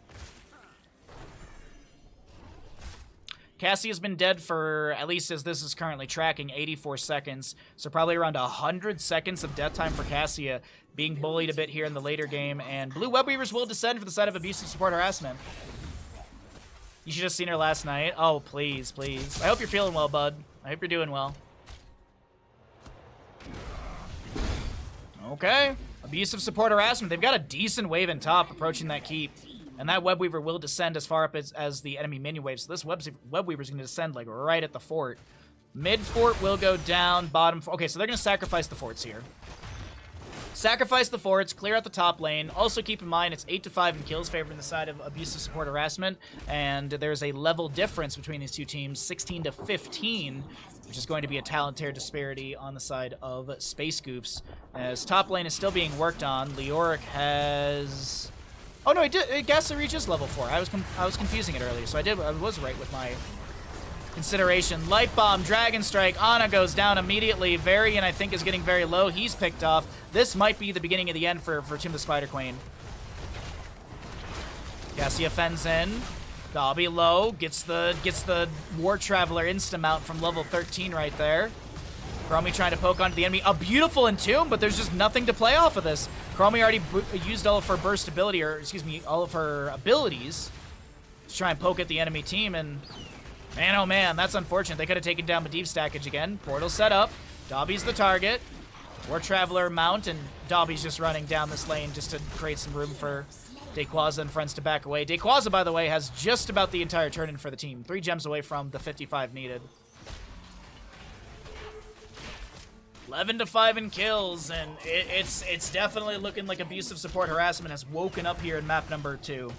Cassia's been dead for, at least as this is currently tracking, 84 seconds. So probably around 100 seconds of death time for Cassia, being bullied a bit here in the later game. And Blue Web Weavers will descend for the side of Abusive Support Harassment. You should have seen her last night. Oh, please, please. I hope you're feeling well, bud. I hope you're doing well. Okay. Abusive Support Harassment. They've got a decent wave in top approaching that keep. And that Web Weaver will descend as far up as the enemy minion wave. So this Web Weaver's going to descend like right at the fort. Mid fort will go down. Bottom fort. Okay, so they're going to sacrifice the forts here. Sacrifice the forts, clear out the top lane. Also keep in mind it's 8-5 in kills favoring the side of Abusive Support Harassment. And there's a level difference between these two teams, 16-15. Which is going to be a talent tier disparity on the side of Space Goofs. As top lane is still being worked on, Leoric has... Oh no, it Ghastly Reach is level 4. I was confusing it earlier, so I was right with my consideration. Light Bomb, Dragon Strike, Ana goes down immediately. Varian, I think, is getting very low. He's picked off. This might be the beginning of the end for Tim the Spider Queen. Cassia fends in. Dobby low, gets the War Traveler insta-mount from level 13 right there. Chromie trying to poke onto the enemy. A beautiful Entomb, but there's just nothing to play off of this. Chromie already used all of her burst ability, or excuse me, all of her abilities to try and poke at the enemy team, and man, oh man, that's unfortunate. They could have taken down Medivh stackage again. Portal set up. Dobby's the target. War Traveler mount, and Dobby's just running down this lane just to create some room for Dayquaza and friends to back away. Dayquaza, by the way, has just about the entire turn-in for the team. 3 gems away from the 55 needed. 11-5 in kills, and it's definitely looking like abusive support harassment has woken up here in map number 2.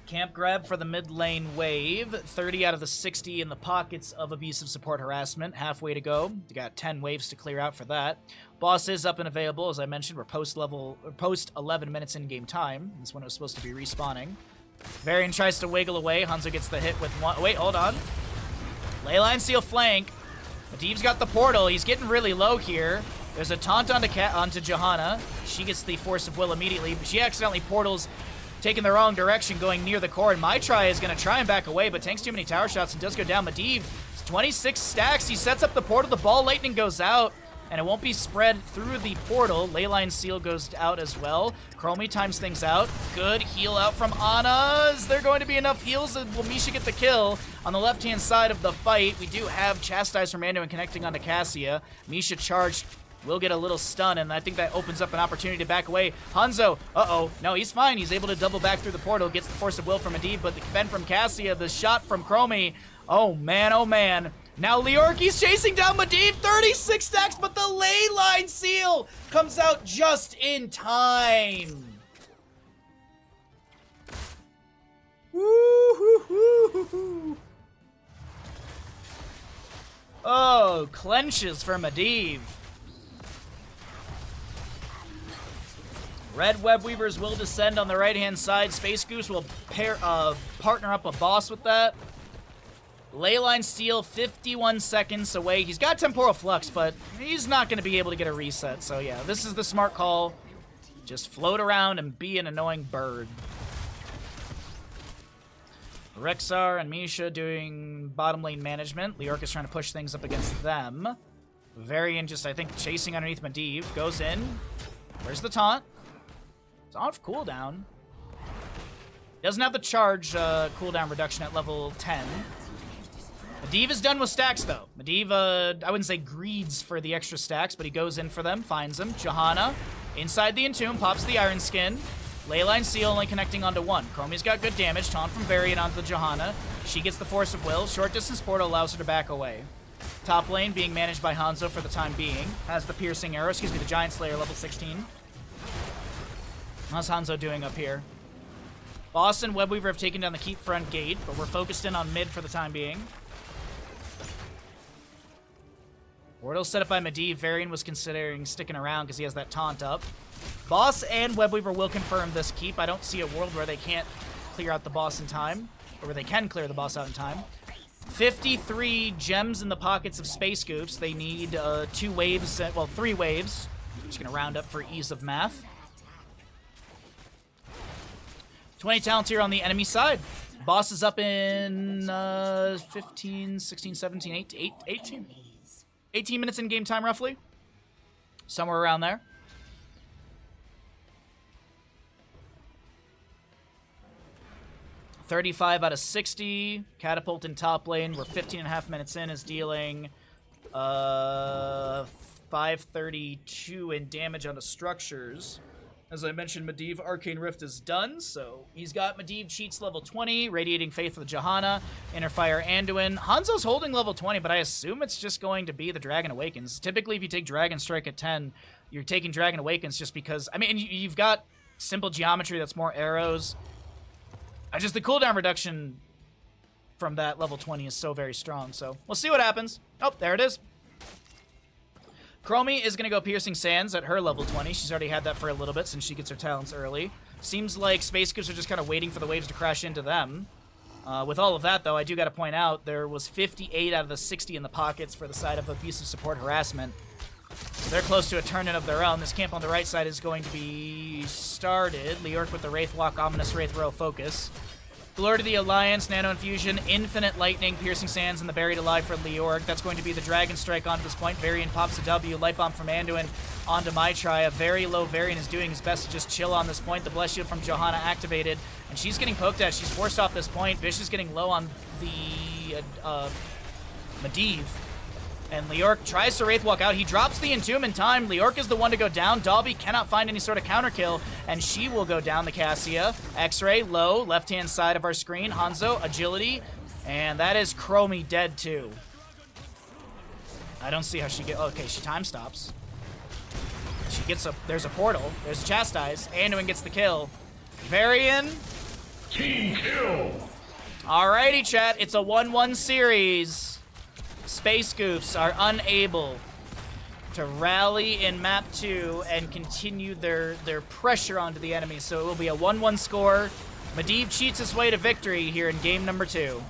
Camp grab for the mid lane wave. 30 out of the 60 in the pockets of abusive support harassment. Halfway to go. You got 10 waves to clear out for that. Boss is up and available. As I mentioned, we're post 11 minutes in game time. This one was supposed to be respawning. Varian tries to wiggle away. Hanzo gets the hit with one. Wait, hold on. Leyline Seal flank. Medivh's got the portal. He's getting really low here. There's a taunt onto Johanna. She gets the Force of Will immediately, but she accidentally portals, taking the wrong direction, going near the core, and My Try is going to try and back away, but tanks too many tower shots and does go down. Medivh, 26 stacks. He sets up the portal. The ball lightning goes out, and it won't be spread through the portal. Leyline Seal goes out as well. Chromie times things out. Good heal out from Ana. Is there going to be enough heals? Will Misha get the kill? On the left-hand side of the fight, we do have Chastise from Anduin connecting onto Cassia. Misha charged. Will get a little stun, and I think that opens up an opportunity to back away. Hanzo, no, he's fine. He's able to double back through the portal, gets the Force of Will from Medivh, but the defend from Cassia, the shot from Chromie. Oh man. Now Leorki's chasing down Medivh, 36 stacks, but the Leyline Seal comes out just in time. Woo-hoo-hoo-hoo-hoo. Oh, clenches for Medivh. Red Web Weavers will descend on the right-hand side. Space Goose will partner up a boss with that. Leyline Steel, 51 seconds away. He's got Temporal Flux, but he's not going to be able to get a reset. So yeah, this is the smart call. Just float around and be an annoying bird. Rexar and Misha doing bottom lane management. Leork is trying to push things up against them. Varian just, I think, chasing underneath Medivh. Goes in. Where's the taunt? It's off cooldown. Doesn't have the charge cooldown reduction at level 10. Medivh is done with stacks, though. Medivh, I wouldn't say greeds for the extra stacks, but he goes in for them, finds them. Johanna, inside the Entomb, pops the Iron Skin. Leyline Seal only connecting onto one. Chromie's got good damage. Taunt from Varian onto Johanna. She gets the Force of Will. Short distance portal allows her to back away. Top lane being managed by Hanzo for the time being. Has the Piercing Arrow, the Giant Slayer, level 16. How's Hanzo doing up here? Boss and Webweaver have taken down the keep front gate, but we're focused in on mid for the time being. Portal set up by Medivh. Varian was considering sticking around because he has that taunt up. Boss and Webweaver will confirm this keep. I don't see a world where they can't clear out the boss in time, or where they can clear the boss out in time. 53 gems in the pockets of Space Goofs. They need 2 waves, well, 3 waves. Just gonna round up for ease of math. 20 talents here on the enemy side. Boss is up in 15, 16, 17, 18. 18 minutes in game time, roughly. Somewhere around there. $35 out of 60. Catapult in top lane. We're 15.5 minutes in. Is dealing 532 in damage on the structures. As I mentioned, Medivh Arcane Rift is done, so he's got Medivh Cheats level 20, Radiating Faith with Johanna, Inner Fire Anduin. Hanzo's holding level 20, but I assume it's just going to be the Dragon Awakens. Typically, if you take Dragon Strike at 10, you're taking Dragon Awakens just because, I mean, you've got simple geometry that's more arrows. Just the cooldown reduction from that level 20 is so very strong, so we'll see what happens. Oh, there it is. Chromie is going to go Piercing Sands at her level 20. She's already had that for a little bit since she gets her talents early. Seems like Space Goofs are just kind of waiting for the waves to crash into them. With all of that, though, I do got to point out there was 58 out of the 60 in the pockets for the side of abusive support harassment. So they're close to a turn-in of their own. This camp on the right side is going to be started. Leork with the Wraith Walk, Ominous Wraith Royal Focus. Lord of the Alliance, Nano Infusion, Infinite Lightning, Piercing Sands, and the Buried Alive for Leoric. That's going to be the Dragon Strike onto this point. Varian pops a W. Light Bomb from Anduin onto Maitri. A very low Varian is doing his best to just chill on this point. The Bless Shield from Johanna activated, and she's getting poked at. She's forced off this point. Vish is getting low on the Medivh. And Leoric tries to Wraith Walk out. He drops the Entomb in time. Leoric is the one to go down. Dalby cannot find any sort of counter kill, and she will go down the Cassia. X-Ray, low, left-hand side of our screen. Hanzo, agility, and that is Chromie dead too. I don't see how she get. Okay, she time stops. She gets a. There's a portal. There's a Chastise. Anduin gets the kill. Varian. Team kill. Alrighty, chat. It's a 1-1 series. Space Goofs are unable to rally in map 2 and continue their pressure onto the enemy, so it will be a 1-1 score. Medivh cheats his way to victory here in game number 2.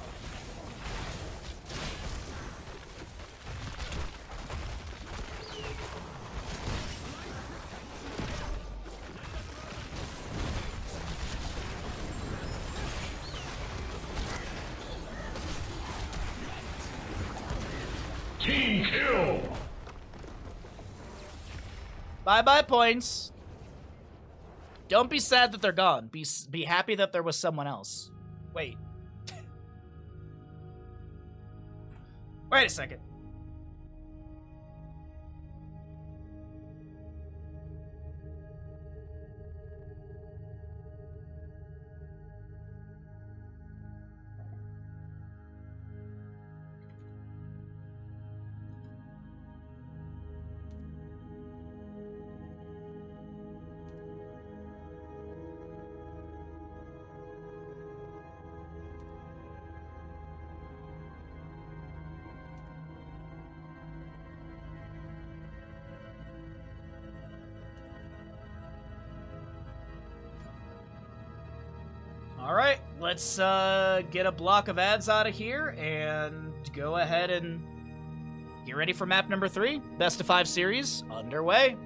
Team kill. Bye-bye points. Don't be sad that they're gone. Be happy that there was someone else. Wait. Wait a second. All right, let's get a block of ads out of here and go ahead and get ready for map number 3. Best of 5 series underway.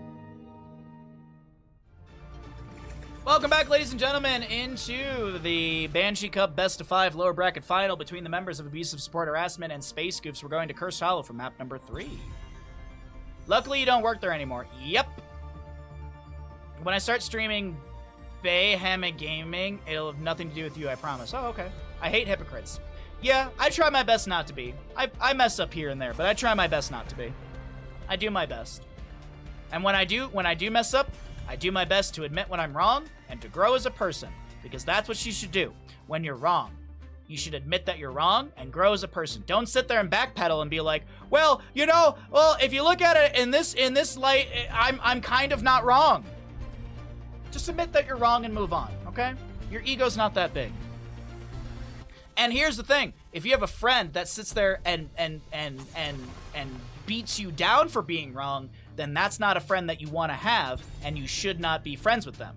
Welcome back, ladies and gentlemen, into the Banshee Cup Best of 5 lower bracket final between the members of Abusive Support Harassment and Space Goofs. We're going to Cursed Hollow for map number 3. Luckily, you don't work there anymore. Yep. When I start streaming Bahamut Gaming, it'll have nothing to do with you, I promise. Oh, okay. I hate hypocrites. Yeah, I try my best not to be. I mess up here and there, but I try my best not to be. I do my best. And when I do mess up, I do my best to admit when I'm wrong and to grow as a person, because that's what you should do when you're wrong. You should admit that you're wrong and grow as a person. Don't sit there and backpedal and be like, well, you know, well, if you look at it in this light, I'm kind of not wrong. Just admit that you're wrong and move on, okay? Your ego's not that big. And here's the thing. If you have a friend that sits there and beats you down for being wrong, then that's not a friend that you want to have, and you should not be friends with them.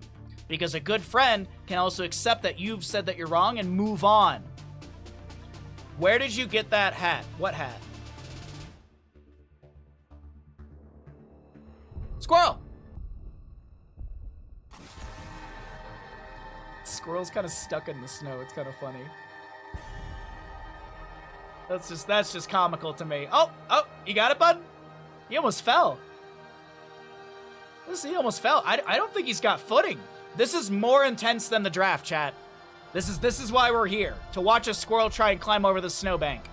Because a good friend can also accept that you've said that you're wrong and move on. Where did you get that hat? What hat? Squirrel! Squirrel's kind of stuck in the snow. It's kind of funny. That's just comical to me. Oh, you got it, bud? He almost fell. He almost fell. I don't think he's got footing. This is more intense than the draft, chat. This is why we're here, to watch a squirrel try and climb over the snowbank.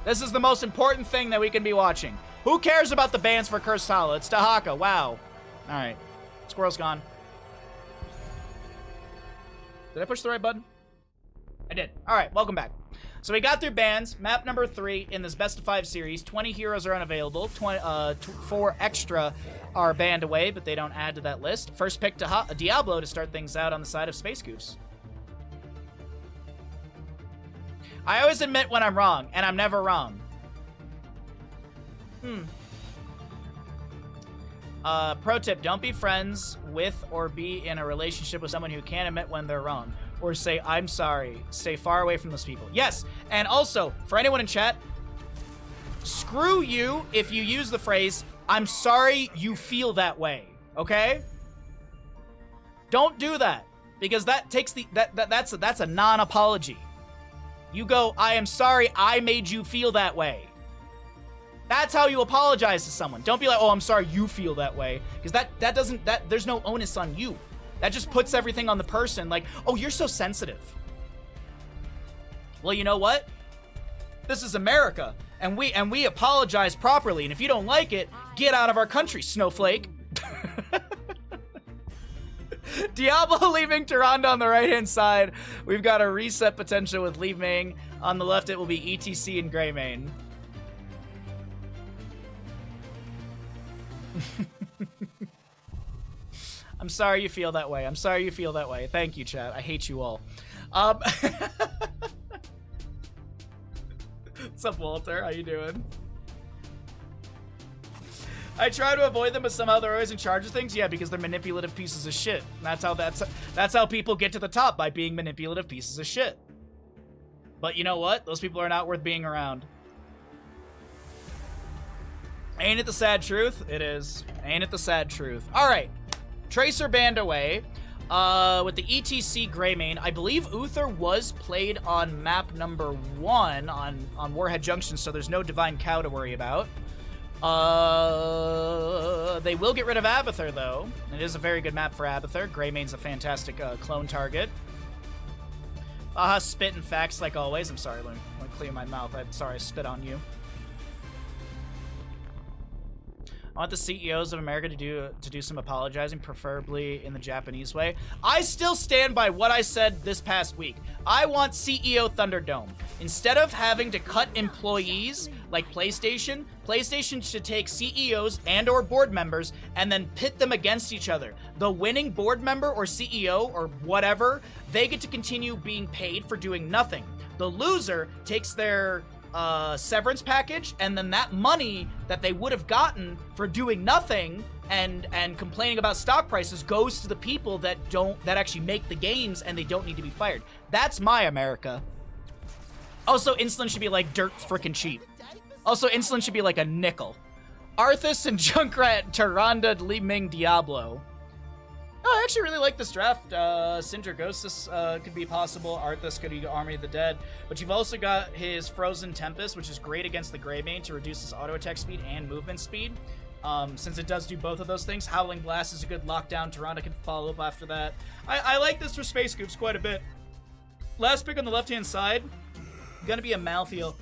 This is the most important thing that we can be watching. Who cares about the bans for Cursed Hollow? It's Tahaka. Wow. All right. Squirrel's gone. Did I push the right button? I did. All right, welcome back. So we got through bans. Map number 3 in this best of 5 series. 20 heroes are unavailable. 4 extra are banned away, but they don't add to that list. First pick to Diablo to start things out on the side of Space Goofs. I always admit when I'm wrong, and I'm never wrong. Pro tip, don't be friends with or be in a relationship with someone who can't admit when they're wrong. Or say, I'm sorry. Stay far away from those people. Yes, and also, for anyone in chat, screw you if you use the phrase, I'm sorry you feel that way, okay? Don't do that. Because that takes that's a non-apology. You go, I am sorry I made you feel that way. That's how you apologize to someone. Don't be like, oh, I'm sorry you feel that way. Because there's no onus on you. That just puts everything on the person, like, oh, you're so sensitive. Well, you know what? This is America, and we apologize properly, and if you don't like it, get out of our country, snowflake. Diablo leaving Tyrande on the right-hand side. We've got a reset potential with Li Ming. On the left, it will be ETC and Greymane. I'm sorry you feel that way. I'm sorry you feel that way. Thank you, chat. I hate you all. What's up, Walter? How you doing? I try to avoid them, but somehow they're always in charge of things. Yeah, because they're manipulative pieces of shit. That's how people get to the top, by being manipulative pieces of shit. But you know what? Those people are not worth being around. Ain't it the sad truth? It is. Ain't it the sad truth? All right. Tracer banned away. With the ETC Greymane, I believe Uther was played on map number 1 on Warhead Junction, so there's no Divine Cow to worry about. They will get rid of Abathur, though. It is a very good map for Abathur. Greymane's a fantastic clone target. Spit and facts like always. I'm sorry, let me clear my mouth. I'm sorry I spit on you. I want the CEOs of America to do some apologizing, preferably in the Japanese way. I still stand by what I said this past week. I want CEO Thunderdome. Instead of having to cut employees like PlayStation should take CEOs and or board members and then pit them against each other. The winning board member or CEO or whatever, they get to continue being paid for doing nothing. The loser takes their severance package, and then that money that they would have gotten for doing nothing and complaining about stock prices goes to the people that actually make the games, and they don't need to be fired. That's my America. Also, insulin should be like dirt frickin' cheap. Also, insulin should be like a nickel. Arthas and Junkrat, Tyrande, Li Ming, Diablo. Oh, I actually really like this draft. Syndra Ghostus could be possible. Arthas could be Army of the Dead. But you've also got his Frozen Tempest, which is great against the Greymane to reduce his auto attack speed and movement speed. Since it does do both of those things. Howling Blast is a good lockdown. Tyrande can follow up after that. I like this for Space Scoops quite a bit. Last pick on the left-hand side, gonna be a Malthael.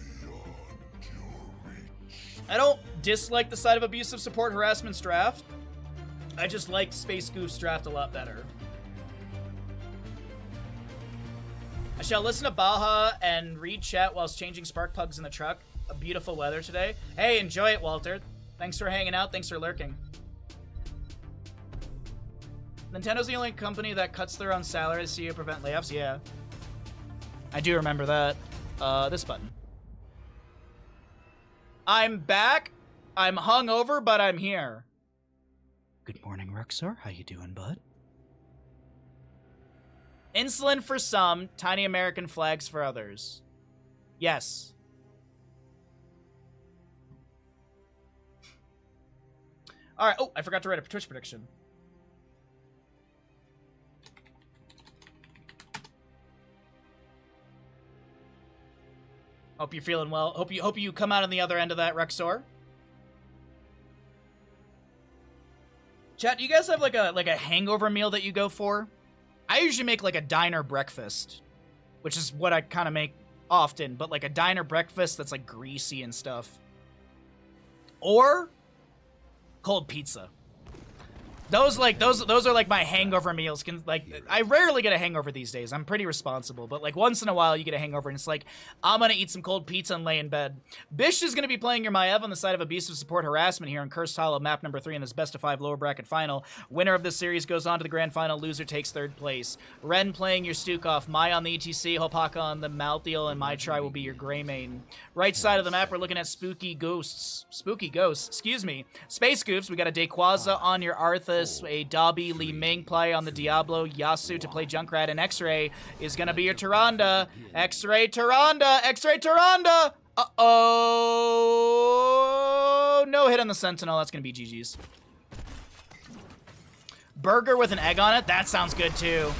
I don't dislike the side of abusive support harassment's draft. I just like Space Goof's draft a lot better. I shall listen to Baja and read chat whilst changing spark plugs in the truck. A beautiful weather today. Hey, enjoy it, Walter. Thanks for hanging out. Thanks for lurking. Nintendo's the only company that cuts their own salary to see you prevent layoffs. Yeah. I do remember that. This button. I'm back. I'm hungover, but I'm here. Good morning, Ruxor. How you doing, bud? Insulin for some, tiny American flags for others. Yes. All right. Oh, I forgot to write a Twitch prediction. Hope you're feeling well. Hope you come out on the other end of that, Ruxor. Chat, do you guys have like a hangover meal that you go for? I usually make like a diner breakfast, which is what I kind of make often, but like a diner breakfast that's like greasy and stuff. Or cold pizza. Those are like my hangover meals. I rarely get a hangover these days. I'm pretty responsible, but like once in a while you get a hangover and it's like, I'm gonna eat some cold pizza and lay in bed. Bish is gonna be playing your Maev on the side of abusive support harassment here in Cursed Hollow, map number 3 in this best of 5 lower bracket final. Winner of this series goes on to the grand final. Loser takes 3rd place. Ren playing your Stukov, Mai on the ETC, Hopaka on the Malthael, and my try will be your Greymane. Right side of the map, we're looking at spooky ghosts, excuse me. Space Goofs, we got a Dayquaza on your Arthas, a Dobby, Li Ming play on the Diablo, Yasu to play Junkrat, and X-Ray is gonna be your Tyrande. X-Ray Tyrande! X-Ray Tyrande! Uh-oh! No hit on the Sentinel, that's gonna be GG's. Burger with an egg on it? That sounds good too.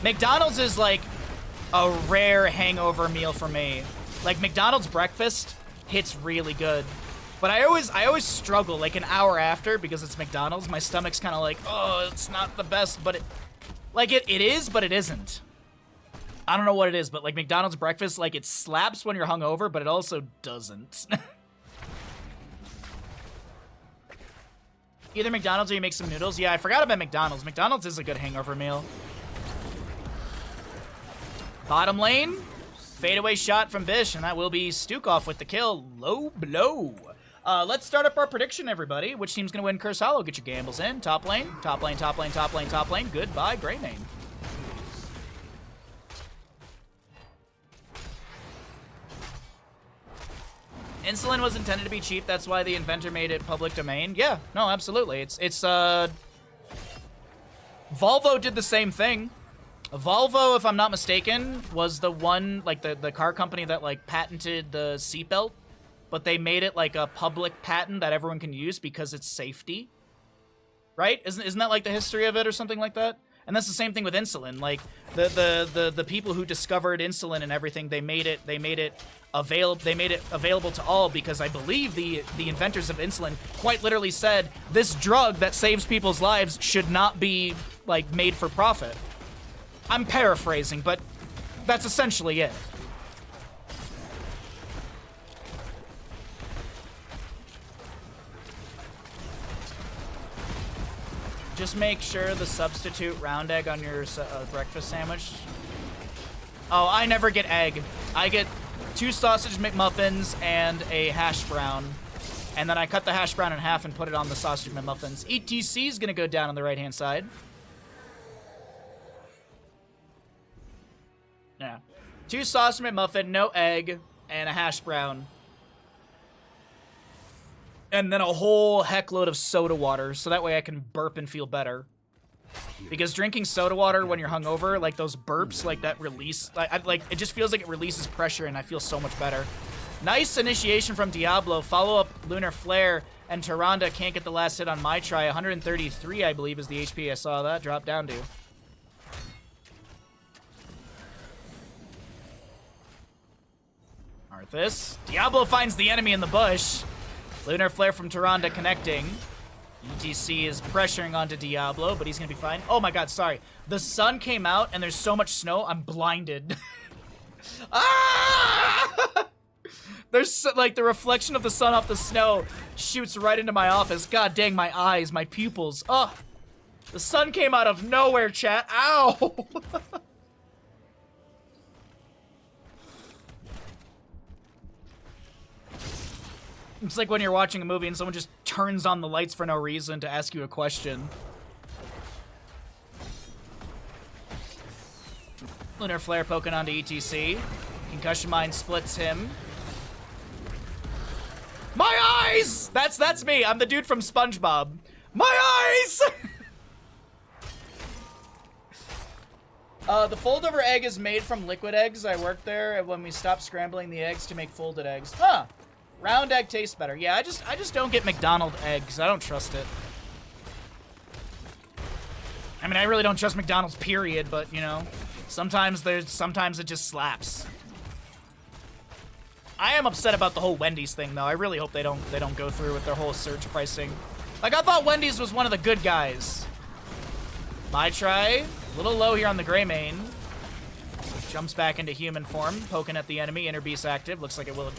McDonald's is like a rare hangover meal for me. Like McDonald's breakfast hits really good. But I always struggle like an hour after because it's McDonald's. My stomach's kind of like, oh, it's not the best, but it is, but it isn't. I don't know what it is, but like McDonald's breakfast, like it slaps when you're hungover, but it also doesn't. Either McDonald's or you make some noodles. Yeah, I forgot about McDonald's. McDonald's is a good hangover meal. Bottom lane, fadeaway shot from Bish, and that will be Stukov with the kill. Low blow. Let's start up our prediction, everybody. Which team's gonna win Curse Hollow? Get your gambles in. Top lane, top lane, top lane, top lane, top lane. Goodbye, Greymane. Insulin was intended to be cheap. That's why the inventor made it public domain. Yeah, no, absolutely. It's Volvo did the same thing. Volvo, if I'm not mistaken, was the one, like the car company that like patented the seatbelt, but they made it like a public patent that everyone can use because it's safety. Right? Isn't that like the history of it or something like that? And that's the same thing with insulin. Like the people who discovered insulin and everything, they made it available to all because I believe the inventors of insulin quite literally said this drug that saves people's lives should not be like made for profit. I'm paraphrasing, but that's essentially it. Just make sure the substitute round egg on your breakfast sandwich. Oh, I never get egg. I get 2 sausage McMuffins and a hash brown. And then I cut the hash brown in half and put it on the sausage McMuffins. ETC is going to go down on the right-hand side. Yeah. 2 sausage McMuffin, no egg, and a hash brown. And then a whole heckload of soda water, so that way I can burp and feel better. Because drinking soda water when you're hungover, like those burps, like that release, like it just feels like it releases pressure, and I feel so much better. Nice initiation from Diablo. Follow up Lunar Flare, and Tyrande can't get the last hit on my try. 133, I believe, is the HP I saw that drop down to. Arthas. Diablo finds the enemy in the bush. Lunar Flare from Tyrande connecting. ETC is pressuring onto Diablo, but he's gonna be fine. Oh my god, sorry. The sun came out and there's so much snow, I'm blinded. Ah! There's like the reflection of the sun off the snow shoots right into my office. God dang, my eyes, my pupils. Ugh. The sun came out of nowhere, chat. Ow! It's like when you're watching a movie and someone just turns on the lights for no reason to ask you a question. Lunar Flare poking onto ETC. Concussion Mine splits him. My eyes! That's me. I'm the dude from SpongeBob. My eyes! The fold-over egg is made from liquid eggs. I worked there when we stopped scrambling the eggs to make folded eggs. Huh. Round egg tastes better. Yeah, I just don't get McDonald's eggs. I don't trust it. I mean, I really don't trust McDonald's, period, but, you know, sometimes it just slaps. I am upset about the whole Wendy's thing, though. I really hope they don't go through with their whole surge pricing. Like, I thought Wendy's was one of the good guys. My try. A little low here on the Greymane. Jumps back into human form, poking at the enemy. Inner Beast active. Looks like it will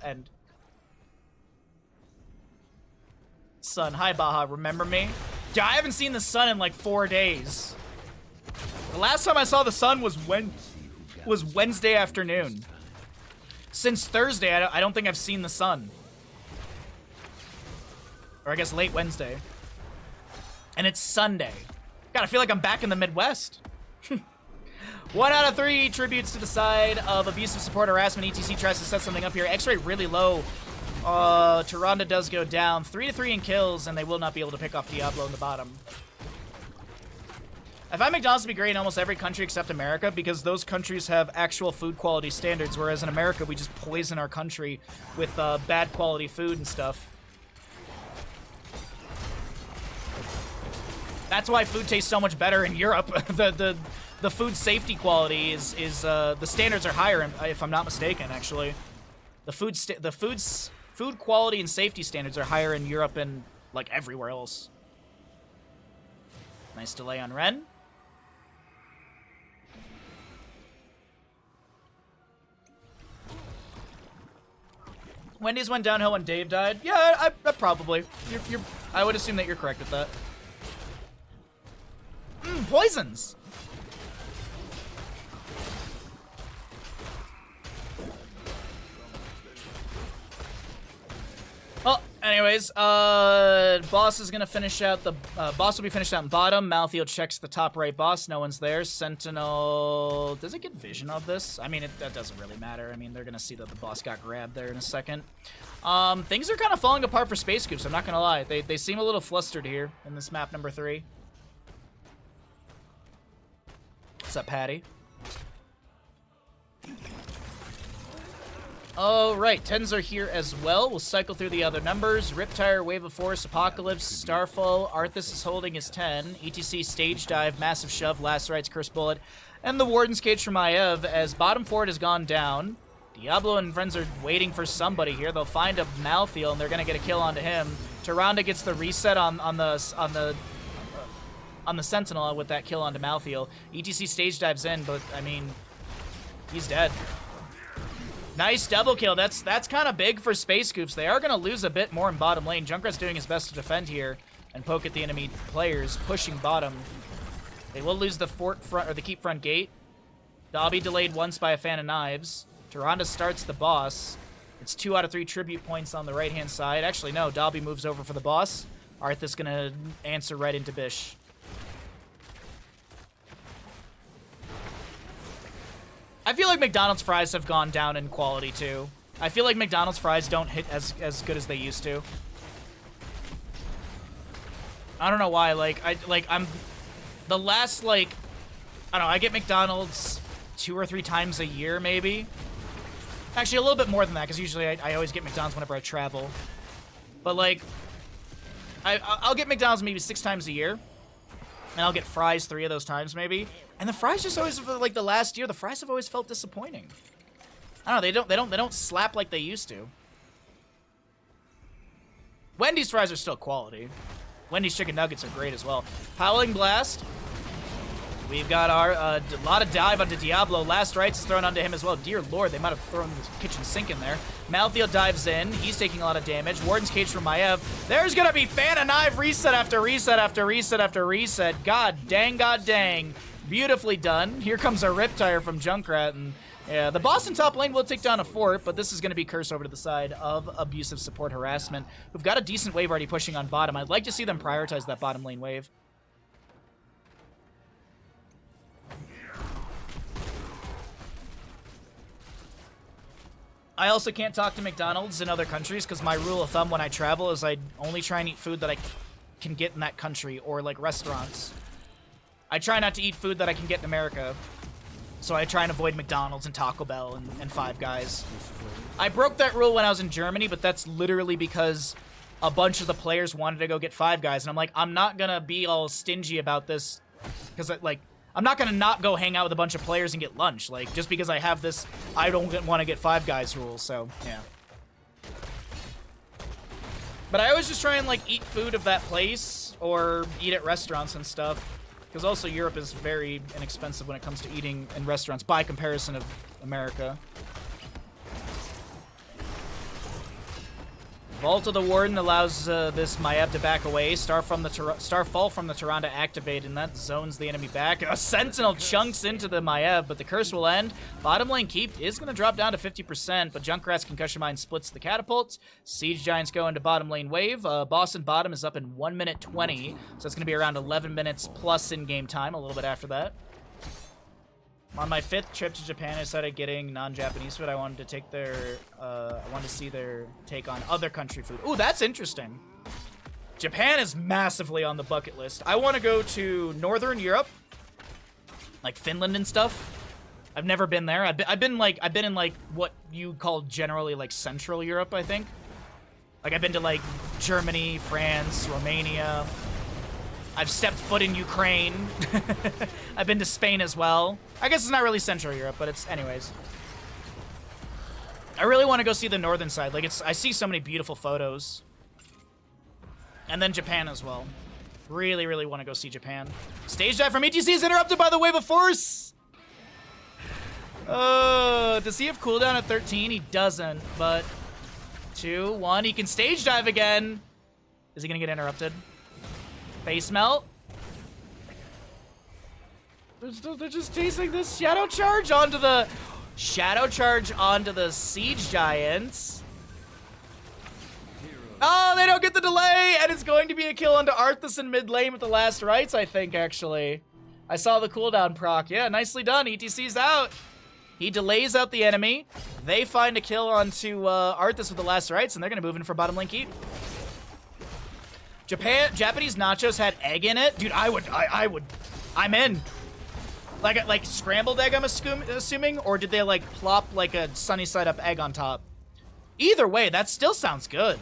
end. Sun. Hi, Baha. Remember me? Dude, I haven't seen the sun in like 4 days. The last time I saw the sun was Wednesday afternoon. Since Thursday, I don't think I've seen the sun. Or I guess late Wednesday. And it's Sunday. God, I feel like I'm back in the Midwest. 1 out of 3 tributes to the side of abusive support harassment. ETC tries to set something up here. X-ray really low. Tyrande does go down. 3-3 in kills, and they will not be able to pick off Diablo in the bottom. I find McDonald's to be great in almost every country except America because those countries have actual food quality standards, whereas in America, we just poison our country with bad quality food and stuff. That's why food tastes so much better in Europe. the food safety quality is the standards are higher, if I'm not mistaken. Actually, the food quality and safety standards are higher in Europe and like everywhere else. Nice delay on Ren. Wendy's went downhill when Dave died. Yeah, I probably. I would assume that you're correct with that. Poisons. Well, anyways, boss is gonna finish out the boss will be finished out in bottom. Malthiel checks the top right boss. No one's there. Sentinel, does it get vision of this? I mean, that doesn't really matter. I mean, they're gonna see that the boss got grabbed there in a second. Things are kind of falling apart for Space Scoops. I'm not gonna lie. They seem a little flustered here in this map number 3. What's up, Patty? Oh, right. 10s are here as well. We'll cycle through the other numbers. Riptire, Wave of Force, Apocalypse, Starfall. Arthas is holding his 10. ETC, Stage Dive, Massive Shove, Last Rites, Curse Bullet, and the Warden's Cage from Maiev as bottom forward has gone down. Diablo and friends are waiting for somebody here. They'll find a Malthiel, and they're going to get a kill onto him. Tyrande gets the reset on the Sentinel with that kill onto Malthiel. ETC Stage Dives in, but, I mean, he's dead. Nice double kill. That's kind of big for Space Scoops. They are going to lose a bit more in bottom lane. Junkrat's doing his best to defend here and poke at the enemy players, pushing bottom. They will lose the fort front or the keep front gate. Dobby delayed once by a fan of knives. Tyrande starts the boss. It's 2 out of 3 tribute points on the right-hand side. Actually, no. Dobby moves over for the boss. Arthas going to answer right into Bish. I feel like McDonald's fries have gone down in quality, too. I feel like McDonald's fries don't hit as good as they used to. I don't know why. I'm the last, I don't know, I get McDonald's 2 or 3 times a year, maybe. Actually, a little bit more than that, because usually I always get McDonald's whenever I travel. But, I'll get McDonald's maybe 6 times a year. And I'll get fries 3 of those times, maybe. And the fries just always, the last year, the fries have always felt disappointing. I don't know, they don't slap like they used to. Wendy's fries are still quality. Wendy's chicken nuggets are great as well. Howling Blast. We've got our, a lot of dive onto Diablo. Last Rites is thrown onto him as well. Dear Lord, they might have thrown the kitchen sink in there. Malthiel dives in. He's taking a lot of damage. Warden's Cage from Maiev. There's gonna be fan and knife reset after reset after reset after reset. God dang. Beautifully done. Here comes a Riptire from Junkrat. And yeah, the boss in top lane will take down a fort, but this is gonna be Curse over to the side of abusive support harassment. We've got a decent wave already pushing on bottom. I'd like to see them prioritize that bottom lane wave. I also can't talk to McDonald's in other countries because my rule of thumb when I travel is I only try and eat food that I can get in that country or restaurants. I try not to eat food that I can get in America. So I try and avoid McDonald's and Taco Bell and Five Guys. I broke that rule when I was in Germany, but that's literally because a bunch of the players wanted to go get Five Guys. And I'm like, I'm not going to be all stingy about this because I'm not going to not go hang out with a bunch of players and get lunch. Just because I have this, I don't want to get Five Guys rule, so, yeah. But I always just try and, eat food of that place or eat at restaurants and stuff. Because also Europe is very inexpensive when it comes to eating in restaurants by comparison of America. Vault of the Warden allows this Maiev to back away. Starfall from the Tyrande activate, and that zones the enemy back. A Sentinel chunks into the Maiev, but the curse will end. Bottom lane keep is going to drop down to 50%, but Junkrat's Concussion Mine splits the catapults. Siege Giants go into bottom lane wave. Boss and bottom is up in 1 minute 20, so it's going to be around 11 minutes plus in-game time, a little bit after that. On my 5th trip to Japan, I started getting non-Japanese food. I wanted to take their, I wanted to see their take on other country food. Ooh, that's interesting. Japan is massively on the bucket list. I want to go to Northern Europe, like Finland and stuff. I've never been there. I've been in what you call generally Central Europe, I think. I've been to Germany, France, Romania. I've stepped foot in Ukraine. I've been to Spain as well. I guess it's not really Central Europe, but it's anyways. I really want to go see the northern side. Like I see so many beautiful photos. And then Japan as well. Really, really want to go see Japan. Stage dive from ETC is interrupted by the wave of force. Does he have cooldown at 13? He doesn't, but 2, 1. He can stage dive again. Is he gonna get interrupted? Face melt. They're just chasing this shadow charge onto the siege giants. Oh, they don't get the delay, and it's going to be a kill onto Arthas in mid lane with the last rites, I think, actually. I saw the cooldown proc. Yeah, nicely done. ETC's out. He delays out the enemy. They find a kill onto Arthas with the last rites, and they're going to move in for bottom lane keep. Japanese nachos had egg in it. Dude, I'm in. Like scrambled egg, I'm assuming? Or did they, like, plop, like, a sunny side up egg on top? Either way, that still sounds good.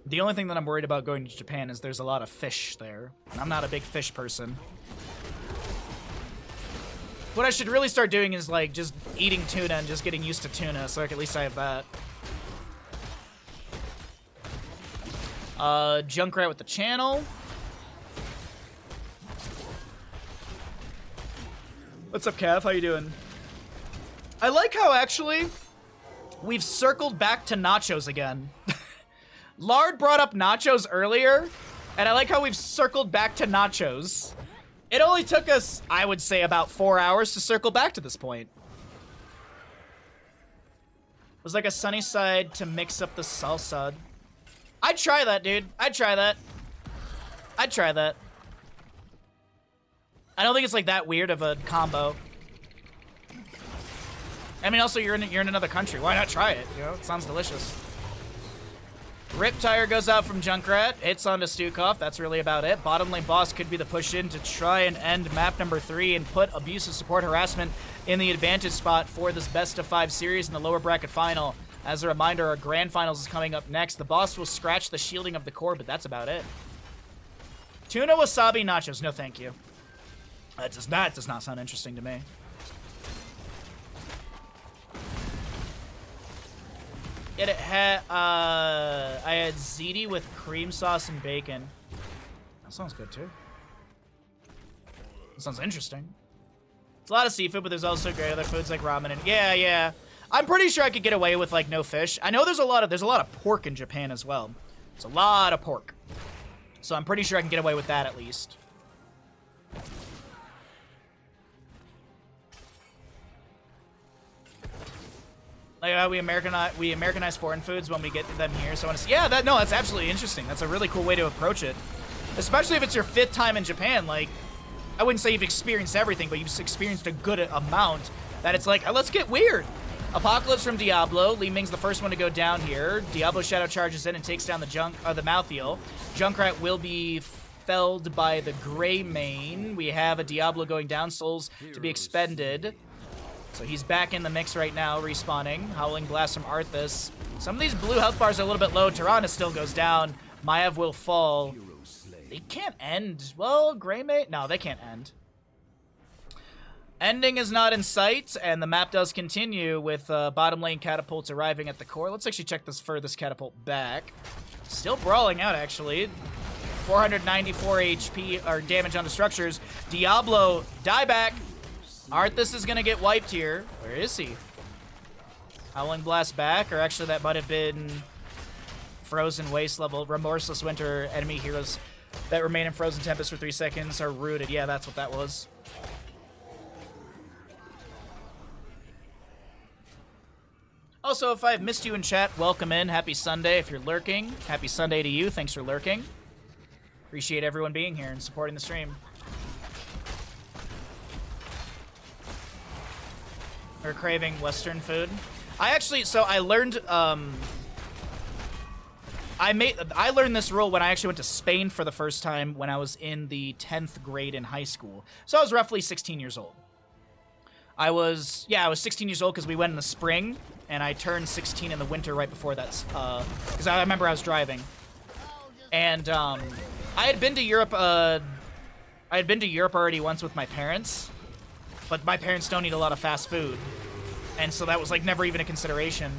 The only thing that I'm worried about going to Japan is there's a lot of fish there. And I'm not a big fish person. What I should really start doing is, like, just eating tuna and just getting used to tuna, so at least I have that. Junkrat with the channel. What's up, Cav? How you doing? I like how, actually, we've circled back to nachos again. Lard brought up nachos earlier, and I like how we've circled back to nachos. It only took us, I would say, about 4 hours to circle back to this point. It was like a sunny side to mix up the salsa. I'd try that, dude. I'd try that. I'd try that. I don't think it's like that weird of a combo. I mean, also, you're in another country. Why not try it? You know, it sounds delicious. Rip Tire goes out from Junkrat, hits onto Stukov, that's really about it. Bottom lane boss could be the push-in to try and end map number 3 and put abusive support harassment in the advantage spot for this best-of-5 series in the lower bracket final. As a reminder, our grand finals is coming up next. The boss will scratch the shielding of the core, but that's about it. Tuna wasabi nachos, no thank you. That does not sound interesting to me. I had ziti with cream sauce and bacon. That sounds good too. That sounds interesting. It's a lot of seafood, but there's also great other foods like ramen and yeah. I'm pretty sure I could get away with like no fish. I know there's a lot of pork in Japan as well. It's a lot of pork. So I'm pretty sure I can get away with that at least. Like how we Americanize foreign foods when we get them here. So I want to see, yeah, that's absolutely interesting. That's a really cool way to approach it, especially if it's your 5th time in Japan. Like, I wouldn't say you've experienced everything, but you've experienced a good amount. That it's like, let's get weird. Apocalypse from Diablo. Li Ming's the first one to go down here. Diablo Shadow charges in and takes down the Malthael. Junkrat will be felled by the Grey Mane. We have a Diablo going down. Souls to be expended. So he's back in the mix right now, respawning. Howling Blast from Arthas. Some of these blue health bars are a little bit low. Tirana still goes down. Maiev will fall. They can't end. Well, Grey Mane? No, they can't end. Ending is not in sight, and the map does continue with bottom lane catapults arriving at the core. Let's actually check this furthest catapult back. Still brawling out, actually. 494 HP, or damage on the structures. Diablo, die back. Arthas is going to get wiped here. Where is he? Howling Blast back, or actually that might have been Frozen Waste level. Remorseless Winter enemy heroes that remain in Frozen Tempest for 3 seconds are rooted. Yeah, that's what that was. Also, if I've missed you in chat, welcome in. Happy Sunday if you're lurking. Happy Sunday to you. Thanks for lurking. Appreciate everyone being here and supporting the stream. We're craving Western food. I learned I learned this rule when I actually went to Spain for the first time when I was in the 10th grade in high school. So I was roughly 16 years old. I was 16 years old because we went in the spring, and I turned 16 in the winter right before that. Because I remember I was driving, and I had been to Europe. I had been to Europe already once with my parents, but my parents don't eat a lot of fast food, and so that was like never even a consideration.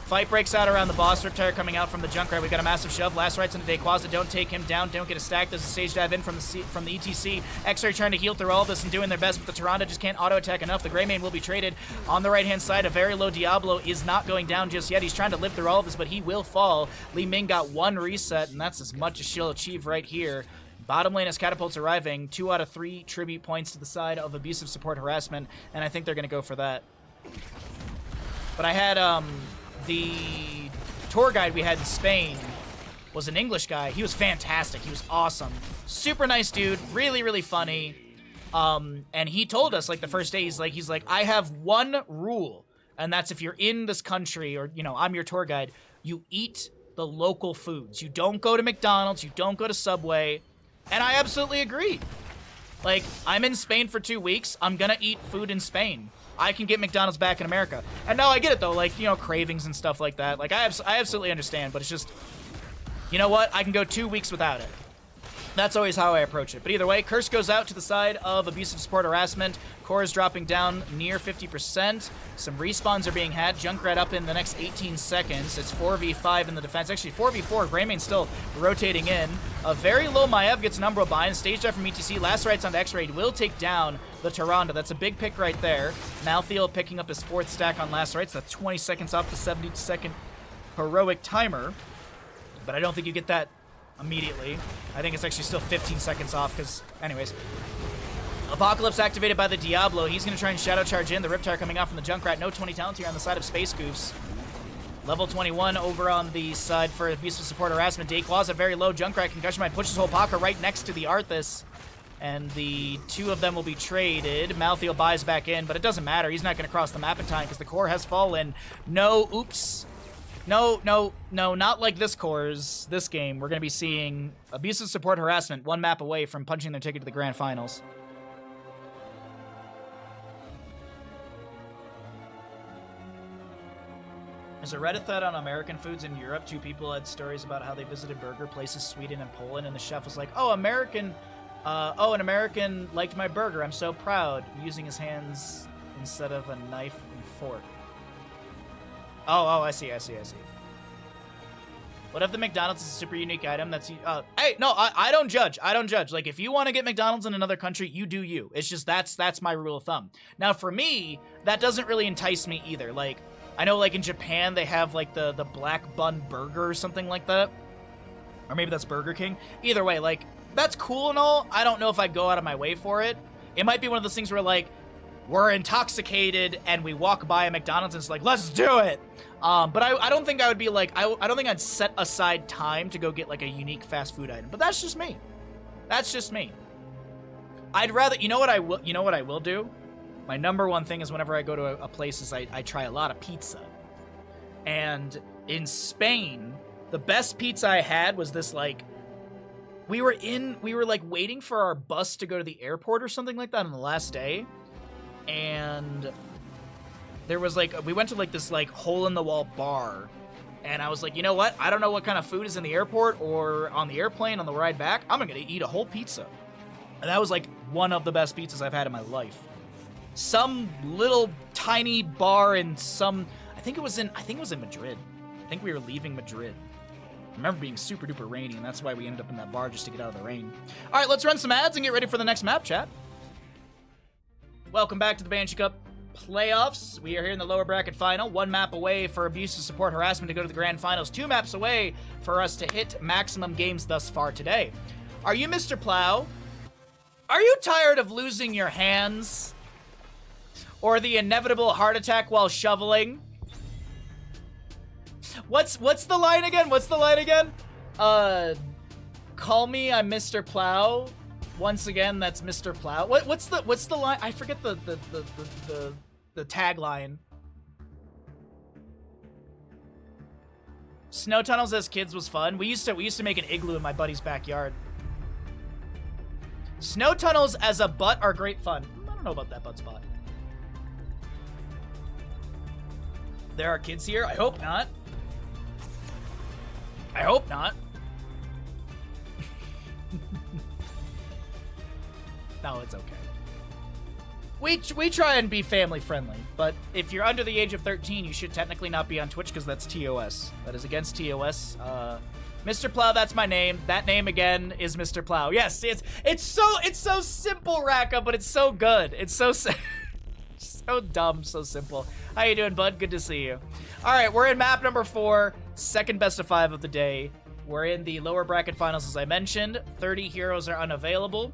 Fight breaks out around the boss. Riptire coming out from the Junkrat. We got a massive shove. Last rights into Dayquaza. Don't take him down. Don't get a stack. There's a stage dive in from the ETC. X-Ray trying to heal through all this and doing their best, but the Tyrande just can't auto-attack enough. The Greymane will be traded. On the right-hand side, a very low Diablo is not going down just yet. He's trying to live through all of this, but he will fall. Li Ming got one reset, and that's as much as she'll achieve right here. Bottom lane as Catapult's arriving. 2 out of 3 tribute points to the side of abusive support harassment, and I think they're going to go for that. But I had, the tour guide we had in Spain was an English guy. He was fantastic. He was awesome. Super nice dude. Really, really funny. And he told us, like, the first day, he's like, I have one rule, and that's if you're in this country, or, you know, I'm your tour guide, you eat the local foods. You don't go to McDonald's. You don't go to Subway. And I absolutely agree. Like, I'm in Spain for 2 weeks. I'm gonna eat food in Spain. I can get McDonald's back in America. And now I get it, though. Like, you know, cravings and stuff like that. Like, I absolutely understand, but it's just, you know what? I can go 2 weeks without it. That's always how I approach it. But either way, Curse goes out to the side of abusive support harassment. Core is dropping down near 50%. Some respawns are being had. Junkrat up in the next 18 seconds. It's 4v5 in the defense. Actually, 4v4. Greymane still rotating in. A very low Maiev gets an Umbral bind. Stage dive from ETC. Last rights onto X-Ray will take down the Tyrande. That's a big pick right there. Malthael picking up his 4th stack on last rights. That's 20 seconds off the 70-second heroic timer. But I don't think you get that immediately. I think it's actually still 15 seconds off because, anyways. Apocalypse activated by the Diablo. He's going to try and Shadow Charge in. The Riptire coming off from the Junkrat. No 20 talents here on the side of Space Goofs. Level 21 over on the side for abusive support harassment. Dayquaza very low. Junkrat Concussion Mind pushes Holpaka right next to the Arthas. And the 2 of them will be traded. Malthael buys back in, but it doesn't matter. He's not going to cross the map in time because the core has fallen. No, oops. No, not like this core's, this game. We're going to be seeing abusive support harassment 1 map away from punching their ticket to the grand finals. There's a Reddit thread on American foods in Europe. 2 people had stories about how they visited burger places, Sweden and Poland, and the chef was like, oh, an American liked my burger. I'm so proud. Using his hands instead of a knife and fork. Oh, I see. What if the McDonald's is a super unique item that's... hey, no, I don't judge. I don't judge. Like, if you want to get McDonald's in another country, you do you. It's just that's my rule of thumb. Now, for me, that doesn't really entice me either. Like, I know, like, in Japan, they have, like, the black bun burger or something like that. Or maybe that's Burger King. Either way, like, that's cool and all. I don't know if I'd go out of my way for it. It might be one of those things where, like, we're intoxicated and we walk by a McDonald's and it's like, let's do it. But I don't think I would be like, I don't think I'd set aside time to go get like a unique fast food item. But that's just me. That's just me. I'd rather, you know what I will do? My number one thing is whenever I go to a place is I try a lot of pizza. And in Spain, the best pizza I had was this, like, we were like waiting for our bus to go to the airport or something like that on the last day. And there was like, we went to like this like hole in the wall bar, and I was like, you know what? I don't know what kind of food is in the airport or on the airplane on the ride back. I'm gonna eat a whole pizza. And that was like one of the best pizzas I've had in my life. Some little tiny bar in some, I think it was in Madrid. I think we were leaving Madrid. I remember being super duper rainy, and that's why we ended up in that bar, just to get out of the rain. All right, let's run some ads and get ready for the next map, chat. Welcome back to the Banshee Cup playoffs. We are here in the lower bracket final. 1 map away for abusive support harassment to go to the grand finals. 2 maps away for us to hit maximum games thus far today. Are you Mr. Plow? Are you tired of losing your hands? Or the inevitable heart attack while shoveling? What's the line again? What's the line again? Call me, I'm Mr. Plow. Once again, that's Mr. Plow. What's the line? I forget the tagline. Snow tunnels as kids was fun. We used to make an igloo in my buddy's backyard. Snow tunnels as a butt are great fun. I don't know about that butt spot. There are kids here? I hope not. I hope not. No, it's okay. We try and be family friendly, but if you're under the age of 13, you should technically not be on Twitch because that's TOS. That is against TOS. Mr. Plow, that's my name. That name again is Mr. Plow. Yes, it's so simple, Raka, but it's so good. It's so so dumb, so simple. How you doing, bud? Good to see you. All right, we're in map number 4, second best of 5 of the day. We're in the lower bracket finals, as I mentioned. 30 heroes are unavailable.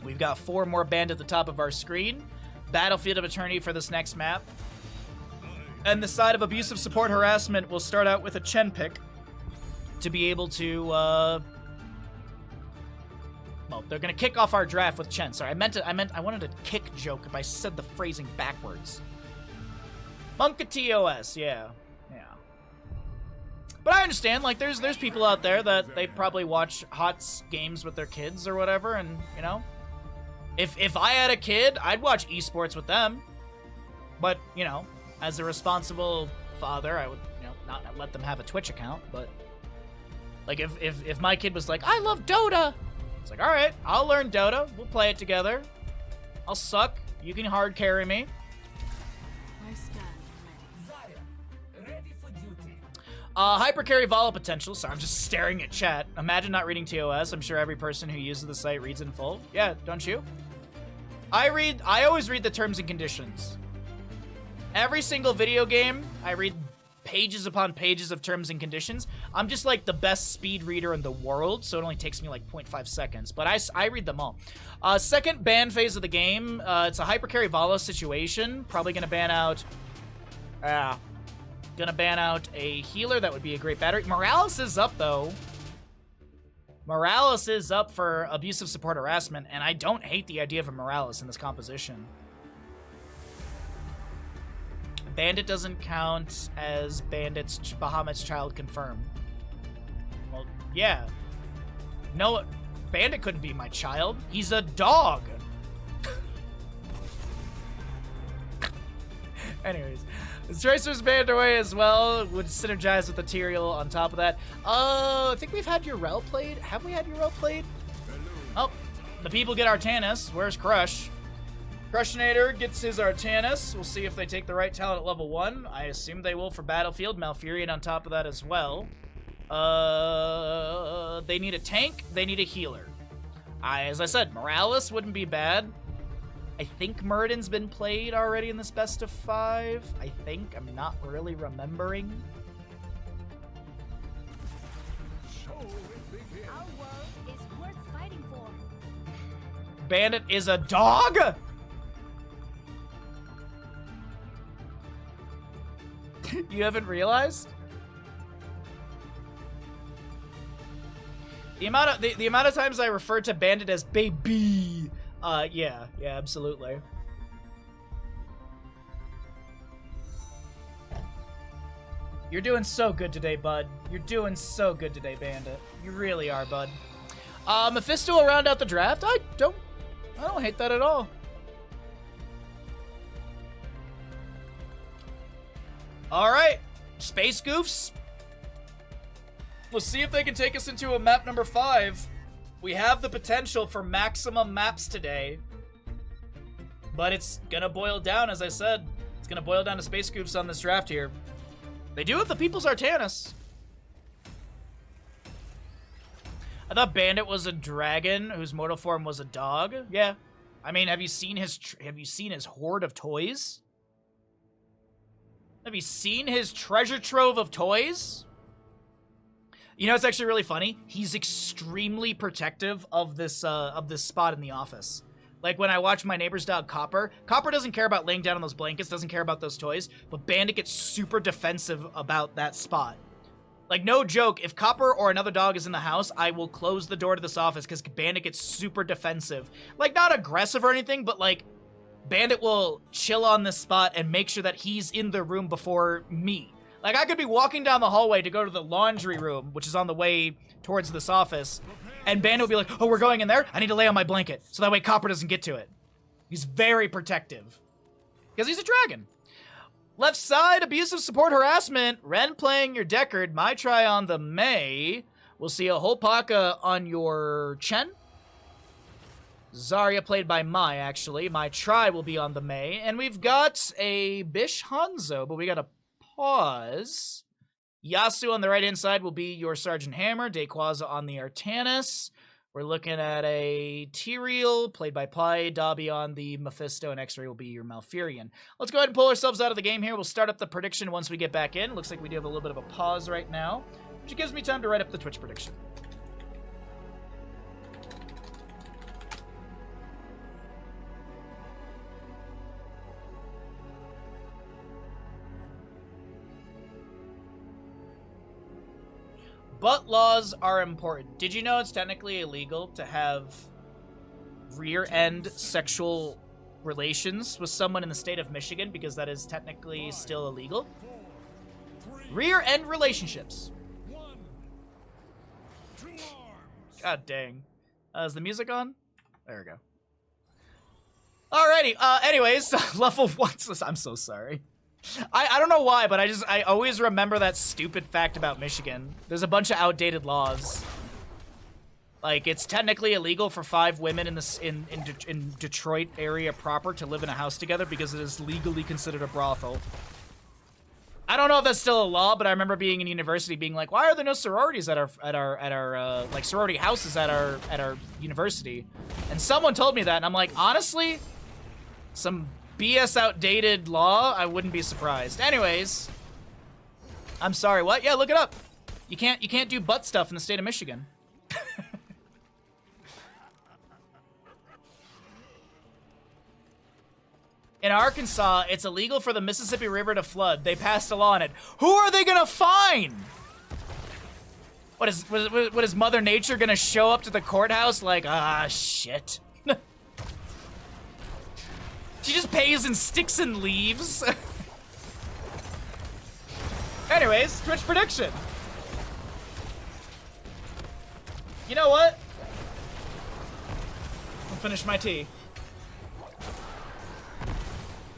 We've got 4 more banned at the top of our screen. Battlefield of Eternity for this next map. And the side of abusive support harassment will start out with a Chen pick to be able to, well, they're gonna kick off our draft with Chen. Sorry, I wanted a kick joke if I said the phrasing backwards. Monka TOS, yeah. But I understand, like, there's people out there that they probably watch HOTS games with their kids or whatever, and, you know, if I had a kid, I'd watch esports with them. But, you know, as a responsible father, I would, you know, not let them have a Twitch account, but, like, if my kid was like, I love Dota, it's like, all right, I'll learn Dota, we'll play it together. I'll suck, you can hard carry me. Hypercarry Vala potential. Sorry, I'm just staring at chat. Imagine not reading TOS. I'm sure every person who uses the site reads in full. Yeah, don't you? I always read the terms and conditions. Every single video game, I read pages upon pages of terms and conditions. I'm just like the best speed reader in the world, so it only takes me like 0.5 seconds. But I read them all. Second ban phase of the game. It's a Hypercarry Vala situation. Probably gonna ban out... Gonna ban out a healer. That would be a great battery. Morales is up, though. Morales is up for abusive support harassment, and I don't hate the idea of a Morales in this composition. Bandit doesn't count as Bandit's Bahamut's child confirmed. Well, yeah. No, Bandit couldn't be my child. He's a dog. Anyways. Tracer's banned away as well. Would synergize with Ethereal on top of that. I think we've had Urel played. Have we had Urel played? Oh, the people get Artanis. Where's Crush? Crushinator gets his Artanis. We'll see if they take the right talent at level 1. I assume they will for Battlefield. Malfurion on top of that as well. They need a tank. They need a healer. As I said, Morales wouldn't be bad. I think Muradin's been played already in this best of 5. I think. I'm not really remembering. Our world is worth fighting for. Bandit is a dog? You haven't realized? The amount of times I refer to Bandit as baby. Yeah, absolutely. You're doing so good today, bud. You're doing so good today, Bandit. You really are, bud. Mephisto will round out the draft. I don't hate that at all. All right, Space Goofs. We'll see if they can take us into a map number 5. We have the potential for maximum maps today, but it's gonna boil down, as I said, it's gonna boil down to Space Goofs on this draft here. They do have the People's Artanis. I thought Bandit was a dragon whose mortal form was a dog. Yeah, I mean, have you seen his hoard of toys? Have you seen his treasure trove of toys? You know, it's actually really funny. He's extremely protective of this spot in the office. Like, when I watch my neighbor's dog, Copper doesn't care about laying down on those blankets, doesn't care about those toys, but Bandit gets super defensive about that spot. Like, no joke, if Copper or another dog is in the house, I will close the door to this office because Bandit gets super defensive. Like, not aggressive or anything, but, like, Bandit will chill on this spot and make sure that he's in the room before me. Like, I could be walking down the hallway to go to the laundry room, which is on the way towards this office, and Bandit will be like, oh, we're going in there? I need to lay on my blanket, so that way Copper doesn't get to it. He's very protective. Because he's a dragon. Left side, abusive support harassment. Ren playing your Deckard. My try on the Mei. We'll see a Holpaka on your Chen. Zarya played by Mai, actually. My try will be on the Mei. And we've got a Bish Hanzo, but we got to pause. Yasu on the right-hand side will be your Sergeant Hammer. Dayquaza on the Artanis. We're looking at a Tyrael, played by Pai. Dobby on the Mephisto, and X-Ray will be your Malfurion. Let's go ahead and pull ourselves out of the game here. We'll start up the prediction once we get back in. Looks like we do have a little bit of a pause right now, which gives me time to write up the Twitch prediction. Butt laws are important. Did you know it's technically illegal to have rear-end sexual relations with someone in the state of Michigan because that is technically still illegal? Rear-end relationships. God dang. Is the music on? There we go. Alrighty, anyways, level 1. I'm so sorry. I don't know why, but I always remember that stupid fact about Michigan. There's a bunch of outdated laws. Like, it's technically illegal for 5 women in Detroit area proper to live in a house together because it is legally considered a brothel. I don't know if that's still a law, but I remember being in university being like, why are there no sororities at our like sorority houses at our university? And someone told me that, and I'm like, honestly, some BS outdated law, I wouldn't be surprised. Anyways, I'm sorry, what? Yeah, look it up. You can't do butt stuff in the state of Michigan. In Arkansas, it's illegal for the Mississippi River to flood. They passed a law on it. Who are they gonna fine? What is Mother Nature gonna show up to the courthouse like, ah, shit? She just pays in sticks and leaves. Anyways, Twitch prediction. You know what? I'll finish my tea.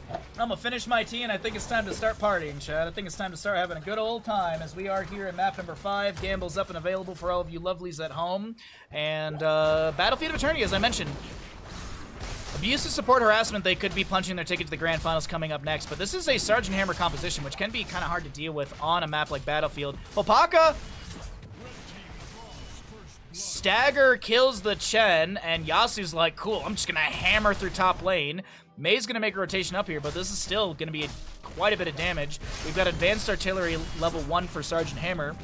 I'm gonna finish my tea, and I think it's time to start partying, Chad. I think it's time to start having a good old time as we are here at map number 5. Gamble's up and available for all of you lovelies at home. And Battlefield of Eternity, as I mentioned. Abusive support harassment, they could be punching their ticket to the grand finals coming up next, but this is a Sergeant Hammer composition, which can be kind of hard to deal with on a map like Battlefield. Popaka! Stagger kills the Chen, and Yasu's like, cool, I'm just gonna hammer through top lane. Mei's gonna make a rotation up here, but this is still gonna be quite a bit of damage. We've got Advanced Artillery level 1 for Sergeant Hammer.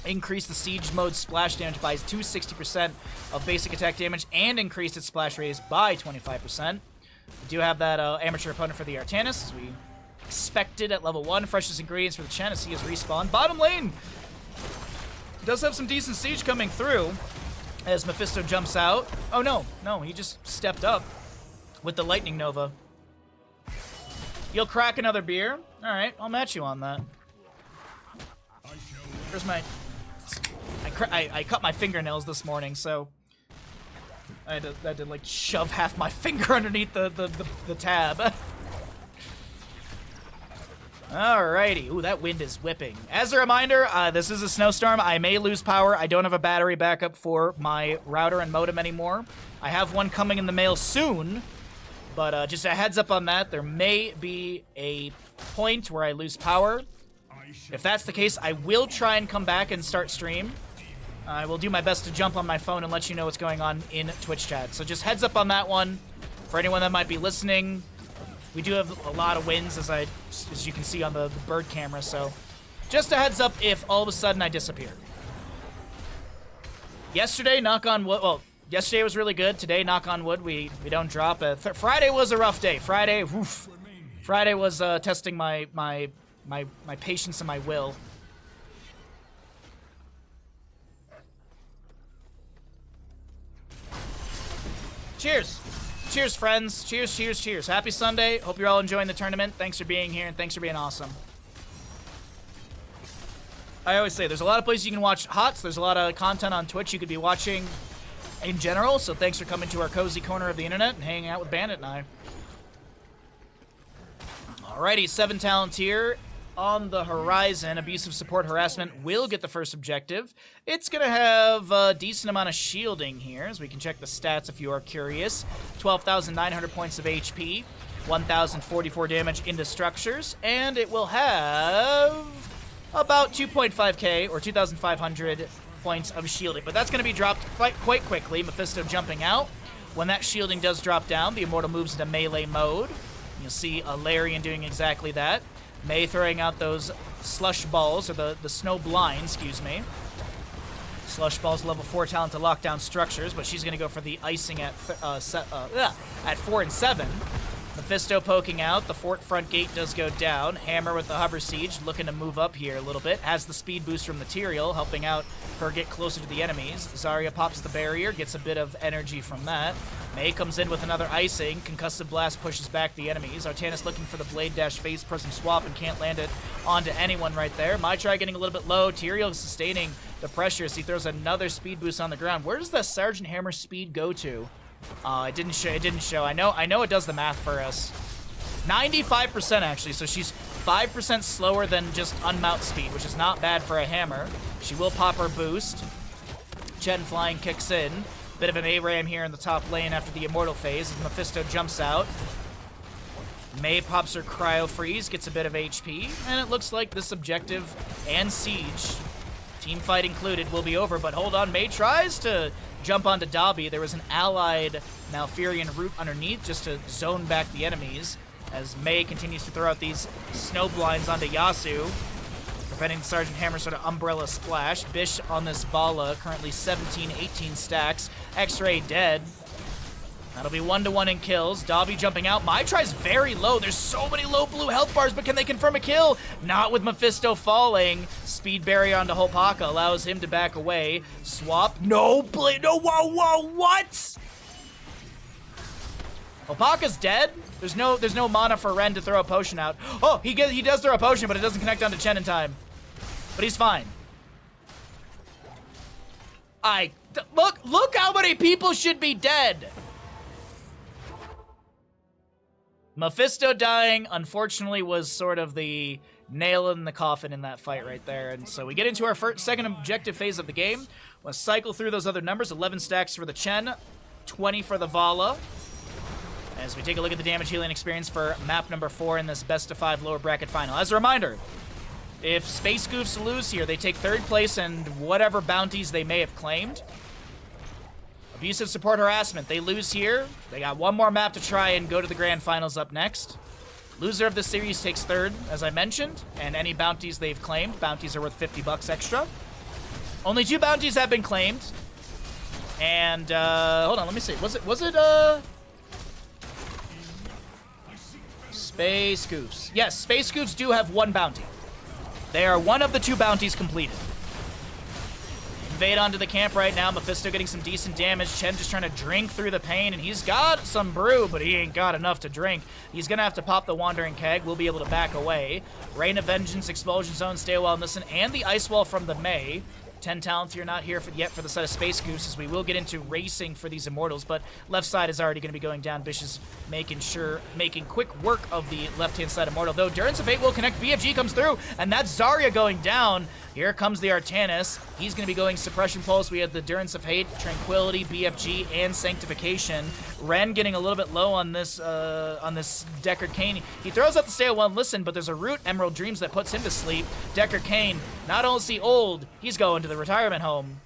Increase the siege mode splash damage by 260% of basic attack damage, and increased its splash radius by 25%. We do have that amateur opponent for the Artanis, as we expected at level 1. Freshest ingredients for the Chen as he is respawned. Bottom lane does have some decent siege coming through as Mephisto jumps out. Oh no, he just stepped up with the Lightning Nova. You'll crack another beer? Alright, I'll match you on that. Where's my... I cut my fingernails this morning, so I had to like shove half my finger underneath the tab. Alrighty. Ooh, that wind is whipping. As a reminder, this is a snowstorm. I may lose power. I don't have a battery backup for my router and modem anymore. I have one coming in the mail soon, but just a heads up on that. There may be a point where I lose power. If that's the case, I will try and come back and start stream. I will do my best to jump on my phone and let you know what's going on in Twitch chat. So just heads up on that one. For anyone that might be listening, we do have a lot of wins, as you can see on the bird camera. So just a heads up if all of a sudden I disappear. Yesterday, knock on wood. Well, yesterday was really good. Today, knock on wood, we don't drop. Friday was a rough day. Friday was testing my patience and my will. Cheers. Cheers, friends. Cheers, cheers, cheers. Happy Sunday. Hope you're all enjoying the tournament. Thanks for being here, and thanks for being awesome. I always say, there's a lot of places you can watch HOTS. There's a lot of content on Twitch you could be watching in general, so thanks for coming to our cozy corner of the internet and hanging out with Bandit and I. Alrighty, 7 talent here on the horizon. Abusive support harassment will get the first objective. It's going to have a decent amount of shielding here, as we can check the stats if you are curious. 12,900 points of HP, 1,044 damage into structures, and it will have about 2.5k or 2,500 points of shielding. But that's going to be dropped quite quickly. Mephisto jumping out. When that shielding does drop down, the Immortal moves into melee mode. You'll see a Larian doing exactly that. Mei throwing out those slush balls, or the snow blind, excuse me. Slush balls level 4 talent to lock down structures, but she's going to go for the icing at 4 and 7. Mephisto poking out. The fort front gate does go down. Hammer with the hover siege looking to move up here a little bit. Has the speed boost from material, helping out her get closer to the enemies. Zarya pops the barrier, gets a bit of energy from that. Mei comes in with another icing. Concussive blast pushes back the enemies. Artanis looking for the blade dash phase prism swap and can't land it onto anyone right there. Maitri getting a little bit low. Tyrael sustaining the pressure as he throws another speed boost on the ground. Where does the Sergeant Hammer speed go to? It didn't show. It didn't show. I know it does the math for us. 95% actually, so she's 5% slower than just unmount speed, which is not bad for a hammer. She will pop her boost. Chen flying kicks in. Bit of an ARAM here in the top lane after the Immortal phase as Mephisto jumps out. Mei pops her Cryo Freeze, gets a bit of HP, and it looks like this objective and siege, team fight included, will be over. But hold on, Mei tries to jump onto Dobby. There was an allied Malfurion root underneath just to zone back the enemies as Mei continues to throw out these snow blinds onto Yasu, preventing the Sergeant Hammer sort of umbrella splash. Bish on this Vala, currently 17, 18 stacks. X-Ray dead. That'll be 1-to-1 in kills. Dobby jumping out. Maitri's very low. There's so many low blue health bars, but can they confirm a kill? Not with Mephisto falling. Speed barrier onto Hopaka allows him to back away. Swap. No, no, whoa, what? Hopaka's dead? There's no mana for Ren to throw a potion out. Oh, he does throw a potion, but it doesn't connect onto Chen in time. But he's fine. Look how many people should be dead. Mephisto dying, unfortunately, was sort of the nail in the coffin in that fight right there. And so we get into our second objective phase of the game. We'll cycle through those other numbers. 11 stacks for the Chen, 20 for the Vala. As we take a look at the damage healing experience for map number 4 in this best of 5 lower bracket final. As a reminder, if Space Goofs lose here, they take 3rd place and whatever bounties they may have claimed. Abusive support harassment, they lose here. They got one more map to try and go to the grand finals up next. Loser of the series takes 3rd, as I mentioned, and any bounties they've claimed. Bounties are worth $50 extra. Only 2 bounties have been claimed. And, hold on, let me see. Was it, Space Goofs. Yes, Space Goofs do have 1 bounty. They are one of the 2 bounties completed. Invade onto the camp right now. Mephisto getting some decent damage. Chen just trying to drink through the pain, and he's got some brew, but he ain't got enough to drink. He's gonna have to pop the Wandering Keg. We'll be able to back away. Rain of Vengeance, Expulsion Zone, Stay a While and Listen, and the Ice Wall from the Mei. 10 talents here, not here yet for the set of Space Goose, as we will get into racing for these Immortals, but left side is already going to be going down. Bish is making quick work of the left-hand side Immortal, though Durance of Fate will connect. BFG comes through, and that's Zarya going down. Here comes the Artanis. He's going to be going Suppression Pulse. We have the Durance of Hate, Tranquility, BFG, and Sanctification. Ren getting a little bit low on this Deckard Cain. He throws out the Stay at 1 Listen, but there's a Root Emerald Dreams that puts him to sleep. Deckard Cain, not only is he old, he's going to the retirement home.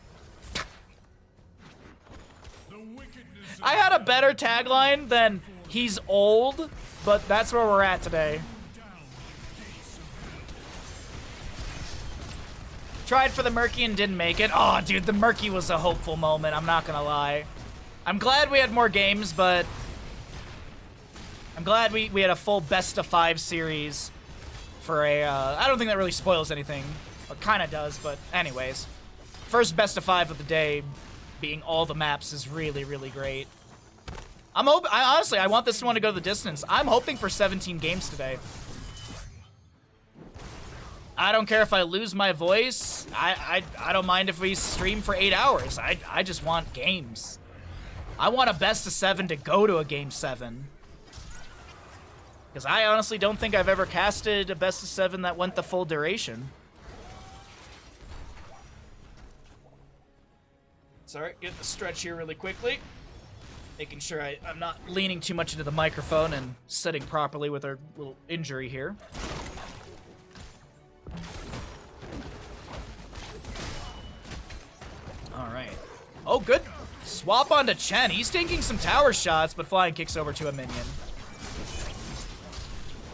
I had a better tagline than he's old, but that's where we're at today. Tried for the Murky and didn't make it. Oh, dude, the Murky was a hopeful moment, I'm not gonna lie. I'm glad we had more games, but I'm glad we had a full best of 5 series for a, I don't think that really spoils anything. It kind of does, but anyways. First best of 5 of the day being all the maps is really, really great. Honestly, I want this one to go the distance. I'm hoping for 17 games today. I don't care if I lose my voice. I don't mind if we stream for 8 hours. I just want games. I want a best of 7 to go to a game 7. Because I honestly don't think I've ever casted a best of 7 that went the full duration. Sorry, get the stretch here really quickly. Making sure I'm not leaning too much into the microphone and sitting properly with our little injury here. Alright. Oh, good. Swap onto Chen. He's taking some tower shots, but flying kicks over to a minion.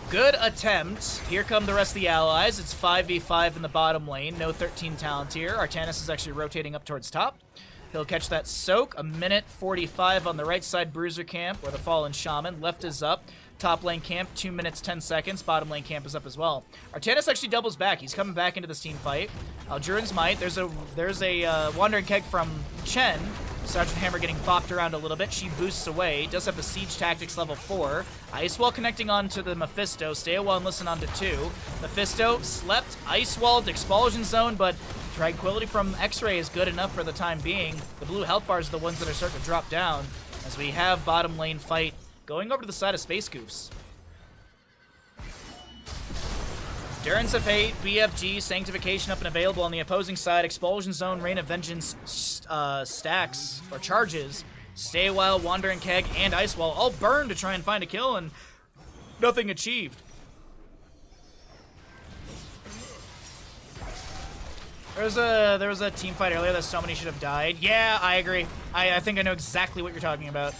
Good attempt. Here come the rest of the allies. It's 5v5 in the bottom lane. No 13 talent here. Artanis is actually rotating up towards top. He'll catch that soak. 1:45 on the right side bruiser camp, or the fallen shaman. Left is up. Top lane camp, 2 minutes, 10 seconds. Bottom lane camp is up as well. Artanis actually doubles back. He's coming back into this team fight. Aljurin's Might. There's a Wandering Keg from Chen. Sergeant Hammer getting bopped around a little bit. She boosts away. Does have the Siege Tactics level 4. Ice Wall connecting onto the Mephisto. Stay a while and listen onto 2. Mephisto slept, Ice Walled, Expulsion Zone, but Tranquility from X-Ray is good enough for the time being. The blue health bars are the ones that are starting to drop down as we have bottom lane fight going over to the side of Space Goofs. Endurance of Hate, BFG, Sanctification up and available on the opposing side. Expulsion Zone, Rain of Vengeance stacks, or charges. Stay a while, Wandering Keg, and Ice Wall all burned to try and find a kill, and nothing achieved. There was a team fight earlier that somebody should have died. Yeah, I agree. I think I know exactly what you're talking about.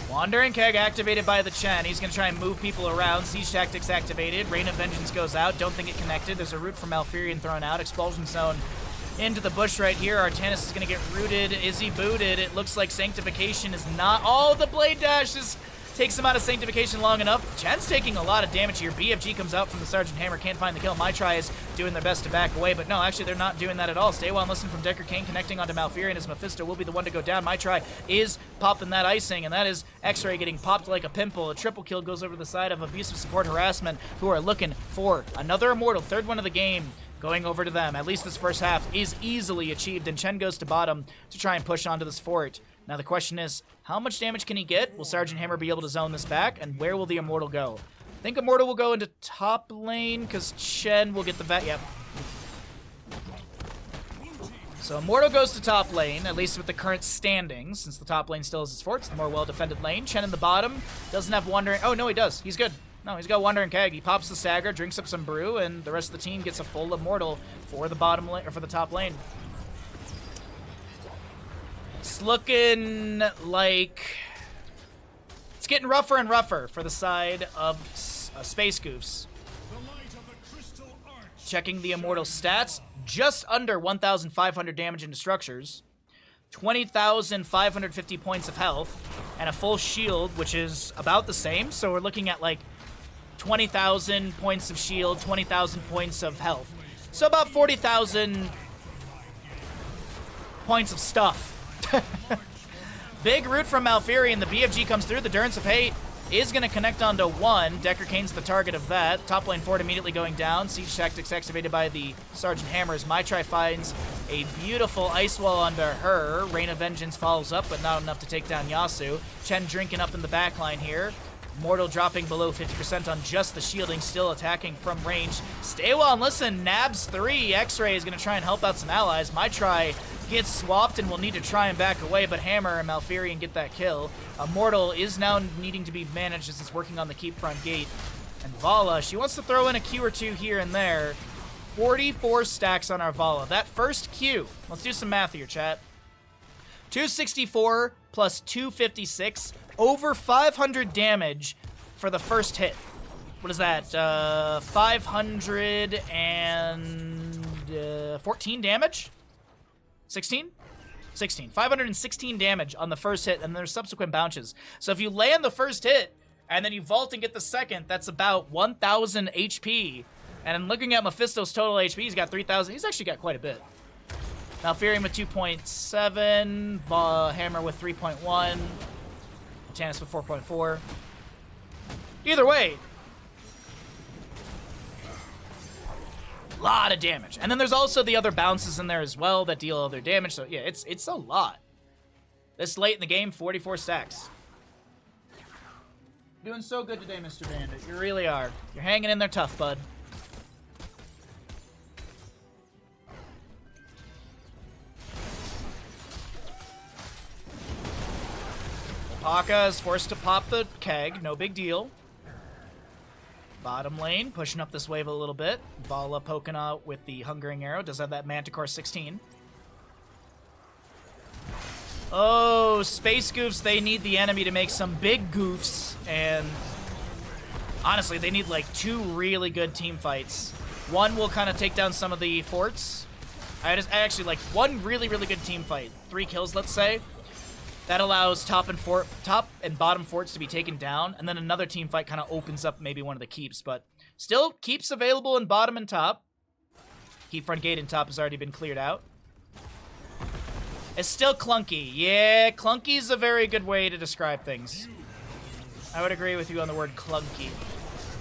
Wandering Keg activated by the Chen. He's going to try and move people around. Siege Tactics activated. Rain of Vengeance goes out. Don't think it connected. There's a root from Malfurion thrown out. Expulsion Zone into the bush right here. Artanis is going to get rooted. Is he booted? It looks like Sanctification is not. Oh, the Blade Dash takes him out of Sanctification long enough. Chen's taking a lot of damage here. BFG comes out from the Sergeant Hammer. Can't find the kill. My Try is doing their best to back away, but no, actually they're not doing that at all. Stay while and listen from Decker Kane connecting onto Malfurion as Mephisto will be the one to go down. My Try is popping that icing, and that is X-Ray getting popped like a pimple. A triple kill goes over the side of Abusive Support Harassment, who are looking for another Immortal, third one of the game. Going over to them. At least this first half is easily achieved, and Chen goes to bottom to try and push onto this fort. Now the question is, how much damage can he get? Will Sergeant Hammer be able to zone this back? And where will the Immortal go? I think Immortal will go into top lane, because Chen will get the vet. Yep. So Immortal goes to top lane, at least with the current standings, since the top lane still is its fort. It's the more well-defended lane. Chen in the bottom doesn't have Wandering. Oh, no, he does. He's good. No, he's got Wandering Keg. He pops the stagger, drinks up some brew, and the rest of the team gets a full Immortal for the bottom lane, or for the top lane. It's looking like it's getting rougher and rougher for the side of Space Goofs. Checking the Immortal stats, just under 1,500 damage into structures, 20,550 points of health, and a full shield, which is about the same. So we're looking at like 20,000 points of shield, 20,000 points of health. So about 40,000 points of stuff. Big root from Malfurion. The BFG comes through. The Endurance of Hate is going to connect onto 1. Decker Kane's the target of that. Top lane fort immediately going down. Siege Tactics activated by the Sergeant Hammers. My Try finds a beautiful Ice Wall under her. Rain of Vengeance follows up, but not enough to take down Yasuo. Chen drinking up in the backline here. Mortal dropping below 50% on just the shielding, still attacking from range. Stay well and listen, Nabs 3. X-Ray is going to try and help out some allies. My Try gets swapped and will need to try and back away, but Hammer and Malfurion get that kill. Immortal is now needing to be managed as it's working on the keep front gate. And Vala, she wants to throw in a Q or two here and there. 44 stacks on our Vala. That first Q, let's do some math here, chat. 264 plus 256, over 500 damage for the first hit. What is that? 514 damage? 16? 16. 516 damage on the first hit, and there's subsequent bounces. So if you land the first hit, and then you vault and get the second, that's about 1,000 HP. And looking at Mephisto's total HP, he's got 3,000. He's actually got quite a bit. Malfurion with 2.7, Hammer with 3.1, Tannis with 4.4. Either way, a lot of damage. And then there's also the other bounces in there as well that deal other damage. So yeah, it's a lot. This late in the game, 44 stacks. Doing so good today, Mr. Bandit. You really are. You're hanging in there tough, bud. Paka is forced to pop the keg. No big deal. Bottom lane, pushing up this wave a little bit. Vala poking out with the Hungering Arrow. Does have that Manticore 16. Oh, space goofs. They need the enemy to make some big goofs. And honestly, they need like 2 really good team fights. One will kind of take down some of the forts. I actually like 1 really, really good team fight. 3 kills, let's say. That allows top and bottom forts to be taken down, and then another team fight kind of opens up maybe one of the keeps, but still keeps available in bottom and top. Keep front gate and top has already been cleared out. It's still clunky. Yeah, clunky is a very good way to describe things. I would agree with you on the word clunky.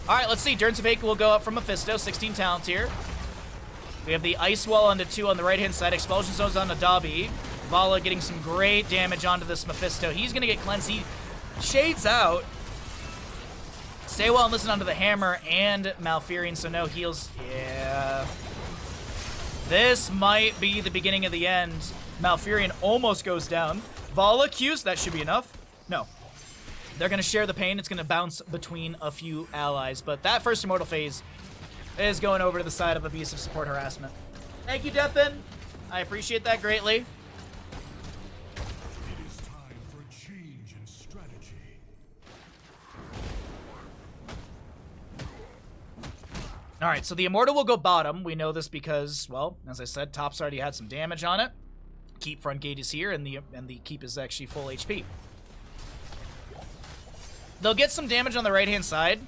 All right, let's see. Durance of Hate will go up from Mephisto, 16 talents here. We have the Ice Wall onto 2 on the right-hand side. Expulsion Zone's on the Dobby. Vala getting some great damage onto this Mephisto. He's going to get cleansed. He shades out. Stay well and listen onto the Hammer and Malfurion, so no heals. Yeah. This might be the beginning of the end. Malfurion almost goes down. Vala Qs, that should be enough. No. They're going to share the pain. It's going to bounce between a few allies. But that first Immortal phase is going over to the side of abusive support harassment. Thank you, Deathin. I appreciate that greatly. All right, so the Immortal will go bottom. We know this because, well, as I said, top's already had some damage on it. Keep front gate is here, and the keep is actually full HP. They'll get some damage on the right-hand side.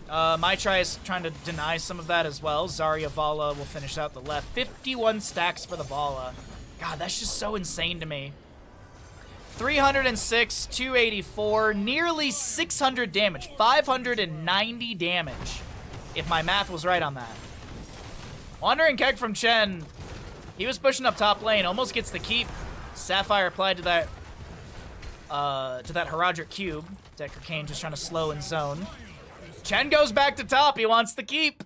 My try is trying to deny some of that as well. Zarya Vala will finish out the left. 51 stacks for the Vala. God, that's just so insane to me. 306, 284, nearly 600 damage. 590 damage. If my math was right on that. Wandering Keg from Chen. He was pushing up top lane. Almost gets the keep. Sapphire applied to that Herodric Cube. Decker Kane just trying to slow and zone. Chen goes back to top. He wants the keep.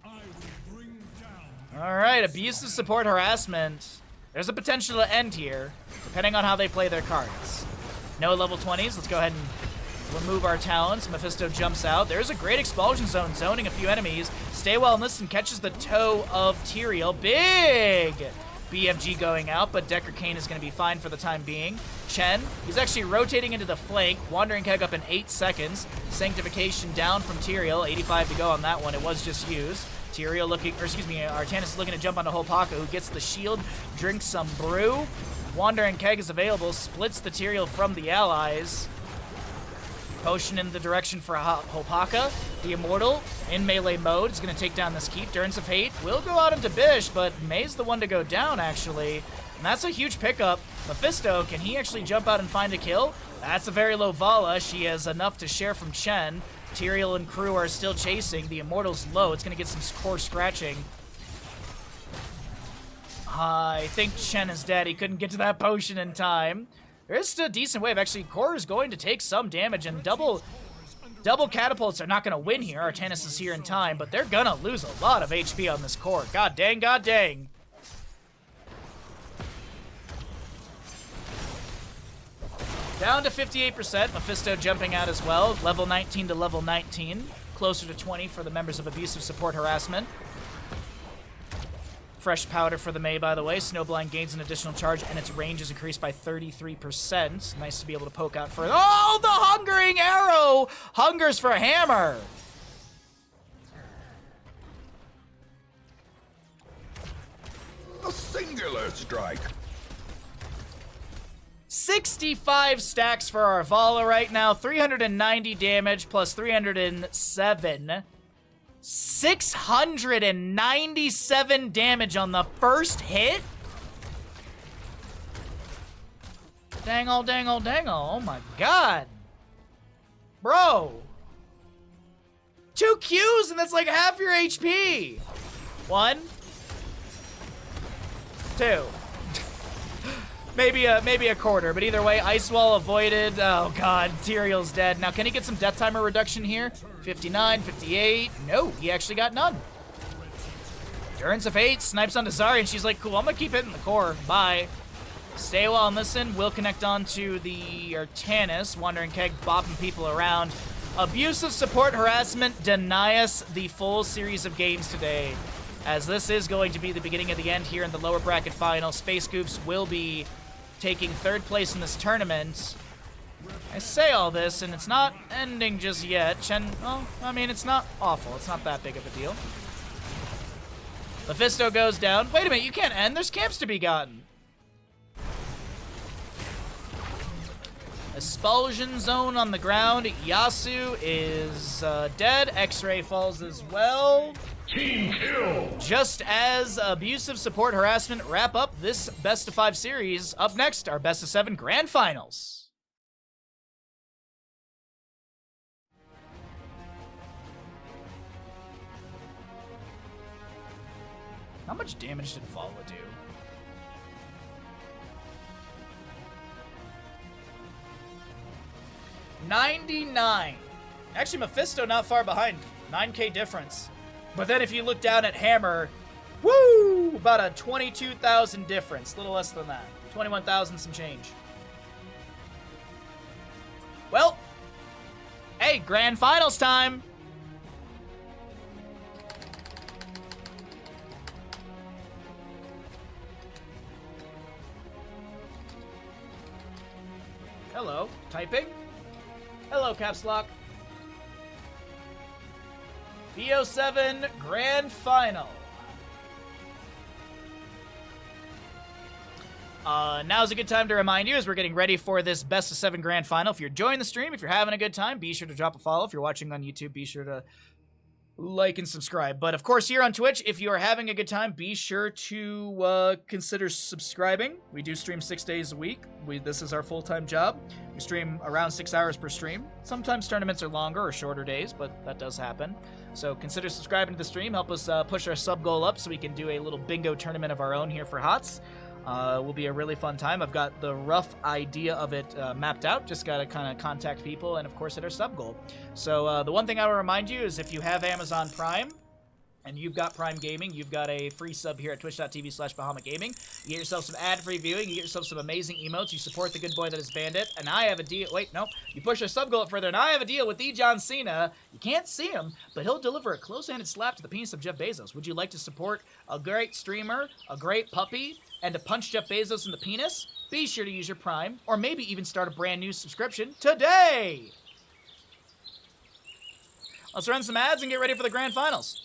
Alright, abusive support harassment. There's a potential to end here, depending on how they play their cards. No level 20s. Let's go ahead and remove our talents. Mephisto jumps out. There's a great expulsion zone, zoning a few enemies. Stay well and listen. Catches the toe of Tyrael. Big BFG going out, but Decker Kane is going to be fine for the time being. Chen, he's actually rotating into the flank. Wandering Keg up in 8 seconds. Sanctification down from Tyrael. 85 to go on that one. It was just used. Tyrael looking, or excuse me, Artanis is looking to jump onto Holpaka, who gets the shield, drinks some brew. Wandering Keg is available, splits the Tyrael from the allies. Potion in the direction for Holpaka. The Immortal in melee mode is going to take down this keep. Durance of Hate will go out into Bish, but May's the one to go down, actually. And that's a huge pickup. Mephisto, can he actually jump out and find a kill? That's a very low Vala. She has enough to share from Chen. Tyrael and crew are still chasing. The Immortal's low. It's going to get some core scratching. I think Chen is dead. He couldn't get to that potion in time. There is still a decent wave. Actually, Core is going to take some damage, and double catapults are not going to win here. Artanis is here in time, but they're going to lose a lot of HP on this Core. God dang, god dang. Down to 58%. Mephisto jumping out as well. Level 19 to level 19. Closer to 20 for the members of abusive support harassment. Fresh powder for the Mei, by the way. Snowblind gains an additional charge, and its range is increased by 33%. Nice to be able to poke out further. Oh, the Hungering Arrow! Hungers for a hammer! A singular strike. 65 stacks for our Vala right now. 390 damage plus 307. 697 damage on the first hit? Dangle, dangle, dangle. Oh my god. Bro. 2 Qs and that's like half your HP. 1. 2. Maybe a quarter, but either way, Ice Wall avoided. Oh god, Tyrael's dead. Now, can he get some death timer reduction here? 59, 58. No, he actually got none. Endurance of Fate snipes onto Zarya, and she's like, cool, I'm gonna keep hitting the core. Bye. Stay well and listen. We'll connect on to the Artanis. Wandering Keg bopping people around. Abusive support harassment deny us the full series of games today, as this is going to be the beginning of the end here in the lower bracket final. Space Goops will be taking third place in this tournament. I say all this, and it's not ending just yet. Well, I mean, it's not awful. It's not that big of a deal. Mephisto goes down. Wait a minute, you can't end. There's camps to be gotten. Expulsion zone on the ground. Yasu is dead. X-Ray falls as well. Team kill! Just as abusive support harassment wrap up this best of 5 series, up next, our best of 7 grand finals. How much damage did Vala do? $99. Actually, Mephisto not far behind. 9k difference. But then if you look down at Hammer, woo! About a 22,000 difference. A little less than that. 21,000 some change. Well, hey, grand finals time! Hello, typing? Hello, Caps Lock. BO7 Grand Final. Now's a good time to remind you, as we're getting ready for this best of 7 Grand Final. If you're enjoying the stream, if you're having a good time, be sure to drop a follow. If you're watching on YouTube, be sure to like and subscribe. But of course, here on Twitch, if you are having a good time, be sure to consider subscribing. We do stream 6 days a week. This is our full-time job. We stream around 6 hours per stream. Sometimes tournaments are longer or shorter days, but that does happen. So consider subscribing to the stream. Help us push our sub goal up so we can do a little bingo tournament of our own here for HOTS. Will be a really fun time. I've got the rough idea of it mapped out. Just got to kind of contact people and, of course, hit our sub goal. So the one thing I will remind you is if you have Amazon Prime and you've got Prime Gaming, you've got a free sub here at twitch.tv/Bahamut Gaming. You get yourself some ad-free viewing. You get yourself some amazing emotes. You support the good boy that is Bandit. And I have a deal. Wait, no. You push our sub goal up further. And I have a deal with the John Cena. You can't see him, but he'll deliver a close-handed slap to the penis of Jeff Bezos. Would you like to support a great streamer, a great puppy, and to punch Jeff Bezos in the penis? Be sure to use your Prime, or maybe even start a brand new subscription today. Let's run some ads and get ready for the grand finals.